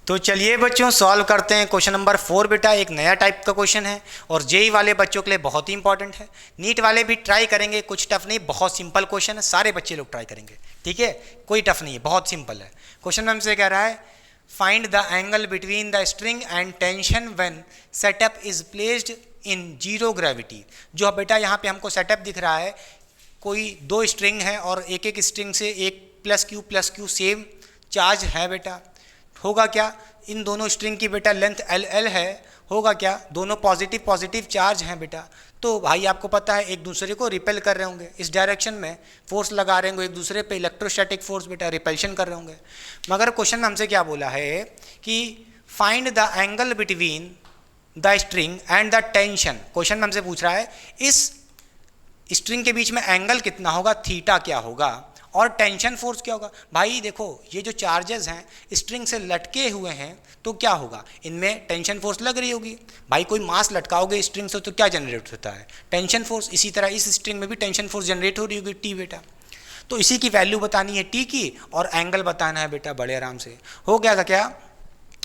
तो चलिए बच्चों सॉल्व करते हैं क्वेश्चन नंबर 4 बेटा। एक नया टाइप का क्वेश्चन है और जेई वाले बच्चों के लिए बहुत ही इंपॉर्टेंट है। नीट वाले भी ट्राई करेंगे, कुछ टफ नहीं, बहुत सिंपल क्वेश्चन है, सारे बच्चे लोग ट्राई करेंगे, ठीक है। कोई टफ नहीं है, बहुत सिंपल है। क्वेश्चन हमसे कह रहा है, find the angle between the string and tension when setup is placed in 0 gravity. जो बेटा यहाँ पे हमको सेटअप दिख रहा है, कोई दो स्ट्रिंग है और एक स्ट्रिंग से एक +q सेम चार्ज है बेटा, होगा क्या, इन दोनों स्ट्रिंग की बेटा लेंथ एल एल है, होगा क्या, दोनों पॉजिटिव पॉजिटिव चार्ज हैं बेटा, तो भाई आपको पता है एक दूसरे को रिपेल कर रहे होंगे, इस डायरेक्शन में फोर्स लगा रहे होंगे एक दूसरे पे, इलेक्ट्रोस्टैटिक फोर्स बेटा, रिपल्शन कर रहे होंगे। मगर क्वेश्चन में हमसे क्या बोला है कि find the angle between the string and the tension. Question में हमसे पूछ रहा है इस स्ट्रिंग के बीच में एंगल कितना होगा, थीटा क्या होगा, और टेंशन फोर्स क्या होगा। भाई देखो ये जो चार्जेस हैं स्ट्रिंग से लटके हुए हैं तो क्या होगा, इनमें टेंशन फोर्स लग रही होगी। भाई कोई मास लटकाओगे स्ट्रिंग से तो क्या जनरेट होता है, टेंशन फोर्स। इसी तरह इस स्ट्रिंग में भी टेंशन फोर्स जनरेट हो रही होगी टी बेटा। तो इसी की वैल्यू बतानी है टी की और एंगल बताना है बेटा बड़े आराम से। हो गया था क्या,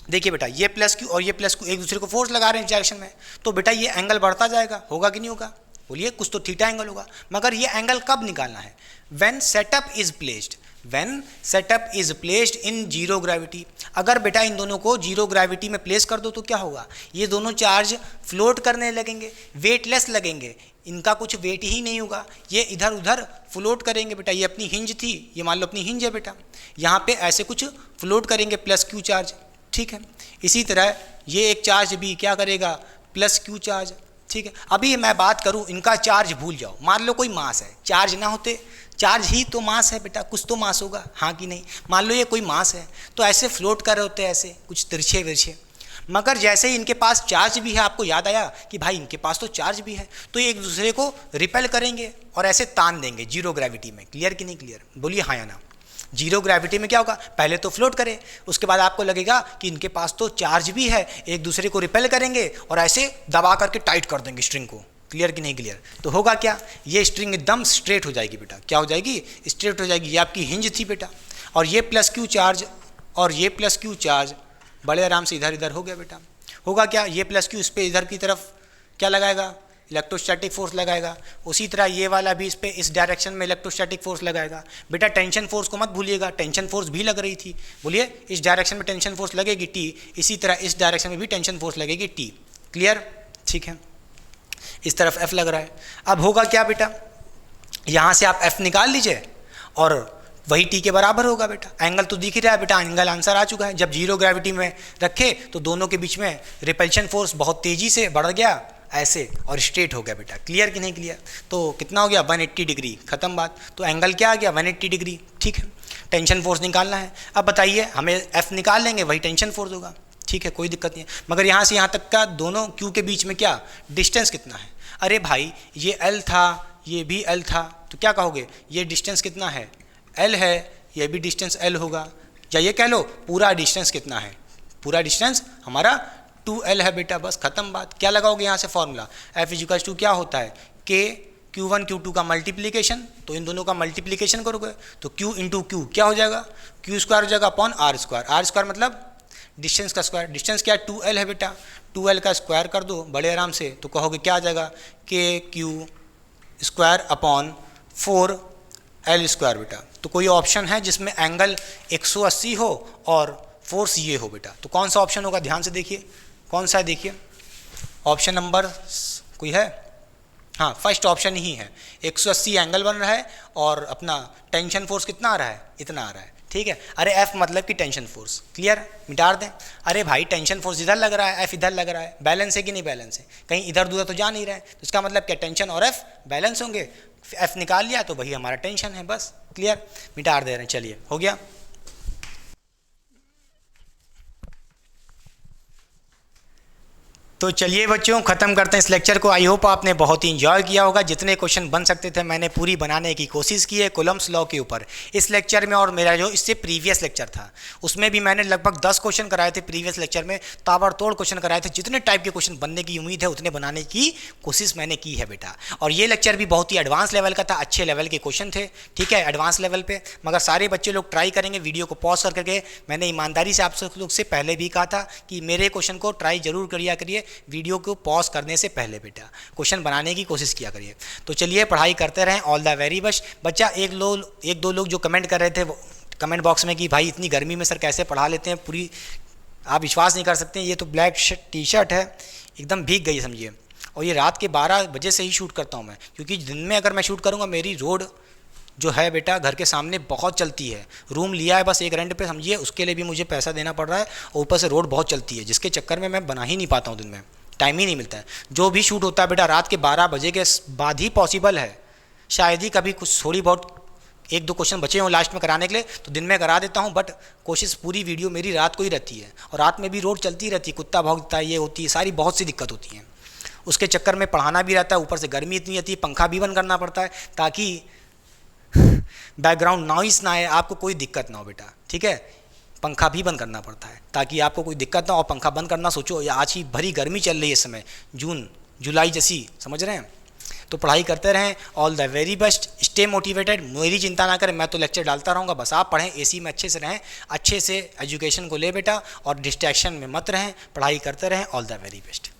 देखिए बेटा ये प्लस क्यू और ये प्लस क्यू एक दूसरे को फोर्स लगा रहे हैं इस डायरेक्शन में, तो बेटा ये एंगल बढ़ता जाएगा, होगा कि नहीं होगा, बोलिए कुछ तो थीटा एंगल होगा। मगर ये एंगल कब निकालना है, when setup is placed, when setup is placed in zero gravity. अगर बेटा इन दोनों को जीरो ग्रेविटी में प्लेस कर दो तो क्या होगा, ये दोनों चार्ज फ्लोट करने लगेंगे, वेटलेस लगेंगे, इनका कुछ वेट ही नहीं होगा, ये इधर उधर फ्लोट करेंगे बेटा। ये अपनी हिंज थी, ये मान लो अपनी हिंज है बेटा, यहाँ पे ऐसे कुछ फ्लोट करेंगे प्लस क्यू चार्ज, ठीक है। इसी तरह ये एक चार्ज भी क्या करेगा, प्लस क्यू चार्ज, ठीक है। अभी मैं बात करूं इनका चार्ज भूल जाओ, मान लो कोई मास है, चार्ज ना होते, चार्ज ही तो मास है बेटा, कुछ तो मास होगा, हाँ कि नहीं। मान लो ये कोई मास है तो ऐसे फ्लोट कर रहे होते हैं ऐसे कुछ तिरछे विरछे। मगर जैसे ही इनके पास चार्ज भी है, आपको याद आया कि भाई इनके पास तो चार्ज भी है, तो ये एक दूसरे को रिपेल करेंगे और ऐसे तान देंगे जीरो ग्रेविटी में। क्लियर कि नहीं क्लियर, बोलिए हाँ या ना। जीरो ग्रेविटी में क्या होगा, पहले तो फ्लोट करे, उसके बाद आपको लगेगा कि इनके पास तो चार्ज भी है, एक दूसरे को रिपेल करेंगे और ऐसे दबा करके टाइट कर देंगे स्ट्रिंग को। क्लियर कि नहीं क्लियर, तो होगा क्या, ये स्ट्रिंग एकदम स्ट्रेट हो जाएगी बेटा, क्या हो जाएगी, स्ट्रेट हो जाएगी। ये आपकी हिंज थी बेटा, और ये प्लस क्यू चार्ज और ये प्लस क्यू चार्ज बड़े आराम से इधर इधर हो गया बेटा। होगा क्या, ये प्लस क्यू इस पर इधर की तरफ क्या लगाएगा, इलेक्ट्रोस्टैटिक फोर्स लगाएगा। उसी तरह ये वाला भी इस पे इस डायरेक्शन में इलेक्ट्रोस्टैटिक फोर्स लगाएगा बेटा। टेंशन फोर्स को मत भूलिएगा, टेंशन फोर्स भी लग रही थी, बोलिए इस डायरेक्शन में टेंशन फोर्स लगेगी टी, इसी तरह इस डायरेक्शन में भी टेंशन फोर्स लगेगी टी। क्लियर, ठीक है। इस तरफ एफ लग रहा है। अब होगा क्या बेटा, यहाँ से आप एफ निकाल लीजिए और वही टी के बराबर होगा बेटा। एंगल तो दिख ही रहा है बेटा, एंगल आंसर आ चुका है। जब जीरो ग्रेविटी में रखे तो दोनों के बीच में रिपल्शन फोर्स बहुत तेजी से बढ़ गया ऐसे और स्ट्रेट हो गया बेटा। क्लियर कि नहीं क्लियर, तो कितना हो गया 180 डिग्री, खत्म बात। तो एंगल क्या आ गया 180 डिग्री, ठीक है। टेंशन फोर्स निकालना है, अब बताइए हमें एफ निकाल लेंगे, वही टेंशन फोर्स होगा, ठीक है, कोई दिक्कत नहीं है। मगर यहाँ से यहाँ तक का दोनों क्यू के बीच में क्या डिस्टेंस कितना है, अरे भाई ये एल था ये भी एल था, तो क्या कहोगे ये डिस्टेंस कितना है, एल है, ये भी डिस्टेंस एल होगा, या ये कह लो पूरा डिस्टेंस कितना है, पूरा डिस्टेंस हमारा 2L है बेटा, बस खत्म बात। क्या लगाओगे यहाँ से फॉर्मूला, एफ इजिकल्स टू क्या होता है के Q1 Q2 का मल्टीप्लिकेशन, तो इन दोनों का मल्टीप्लिकेशन करोगे तो Q इंटू क्यू क्या हो जाएगा, क्यू स्क्वायर हो जाएगा upon R square. R square मतलब डिस्टेंस का स्क्वायर, डिस्टेंस क्या है 2L है बेटा, 2L का स्क्वायर कर दो बड़े आराम से, तो कहोगे क्या आ जाएगा के Q square upon 4L square बेटा। तो कोई ऑप्शन है जिसमें एंगल 180 हो और फोर्स ये हो बेटा, तो कौन सा ऑप्शन होगा, ध्यान से देखिए कौन सा है, देखिए ऑप्शन नंबर कोई है, हाँ फर्स्ट ऑप्शन ही है। 180 एंगल बन रहा है और अपना टेंशन फोर्स कितना आ रहा है, इतना आ रहा है, ठीक है। अरे एफ मतलब कि टेंशन फोर्स, क्लियर, मिटा दें। अरे भाई टेंशन फोर्स इधर लग रहा है, एफ इधर लग रहा है, बैलेंस है कि नहीं बैलेंस है, कहीं इधर उधर तो जा नहीं रहा है, तो इसका मतलब क्या टेंशन और एफ बैलेंस होंगे। एफ निकाल लिया तो वही हमारा टेंशन है, बस क्लियर, मिटा दे रहे हैं। चलिए हो गया। तो चलिए बच्चों ख़त्म करते हैं इस लेक्चर को। आई होप आपने बहुत ही इंजॉय किया होगा। जितने क्वेश्चन बन सकते थे मैंने पूरी बनाने की कोशिश की है कूलम्ब्स लॉ के ऊपर इस लेक्चर में, और मेरा जो इससे प्रीवियस लेक्चर था उसमें भी मैंने लगभग 10 क्वेश्चन कराए थे प्रीवियस लेक्चर में, ताबड़तोड़ क्वेश्चन कराए थे। जितने टाइप के क्वेश्चन बनने की उम्मीद है उतने बनाने की कोशिश मैंने की है बेटा। और ये लेक्चर भी बहुत ही एडवांस लेवल का था, अच्छे लेवल के क्वेश्चन थे, ठीक है, एडवांस लेवल पे। मगर सारे बच्चे लोग ट्राई करेंगे वीडियो को पॉज करके। मैंने ईमानदारी से आप सब लोग से पहले भी कहा था कि मेरे क्वेश्चन को ट्राई जरूर करिए वीडियो को पॉज करने से पहले बेटा, क्वेश्चन बनाने की कोशिश किया करिए। तो चलिए पढ़ाई करते रहें, ऑल द वेरी बेस्ट। बच्चा एक दो लोग जो कमेंट कर रहे थे कमेंट बॉक्स में कि भाई इतनी गर्मी में सर कैसे पढ़ा लेते हैं पूरी, आप विश्वास नहीं कर सकते, ये तो ब्लैक टी शर्ट है एकदम भीग गई समझिए, और ये रात के 12 बजे से ही शूट करता हूँ मैं, क्योंकि दिन में अगर मैं शूट करूँगा मेरी रोड जो है बेटा घर के सामने बहुत चलती है। रूम लिया है बस एक रेंट पे, समझिए, उसके लिए भी मुझे पैसा देना पड़ रहा है और ऊपर से रोड बहुत चलती है, जिसके चक्कर में मैं बना ही नहीं पाता हूँ, दिन में टाइम ही नहीं मिलता है। जो भी शूट होता है बेटा रात के 12 बजे के बाद ही पॉसिबल है। शायद ही कभी कुछ थोड़ी बहुत एक दो क्वेश्चन बचे हों लास्ट में कराने के लिए तो दिन में करा देता हूँ, बट कोशिश पूरी वीडियो मेरी रात को ही रहती है। और रात में भी रोड चलती रहती है, कुत्ता भौंकता है, ये होती है, सारी बहुत सी दिक्कत होती हैं। उसके चक्कर में पढ़ाना भी रहता है, ऊपर से गर्मी इतनी आती है, पंखा भी बंद करना पड़ता है ताकि बैकग्राउंड नॉइस ना आए, आपको कोई दिक्कत ना हो बेटा, ठीक है। पंखा भी बंद करना पड़ता है ताकि आपको कोई दिक्कत ना हो। पंखा बंद करना, सोचो या आज ही भरी गर्मी चल रही है इस समय, जून जुलाई जैसी, समझ रहे हैं। तो पढ़ाई करते रहें, all the very best, stay motivated, मेरी चिंता ना करें, मैं तो लेक्चर डालता रहूँगा, बस आप पढ़ें, एसी में अच्छे से रहें, अच्छे से एजुकेशन को ले बेटा, और डिस्ट्रैक्शन में मत रहें, पढ़ाई करते रहें, ऑल द वेरी बेस्ट।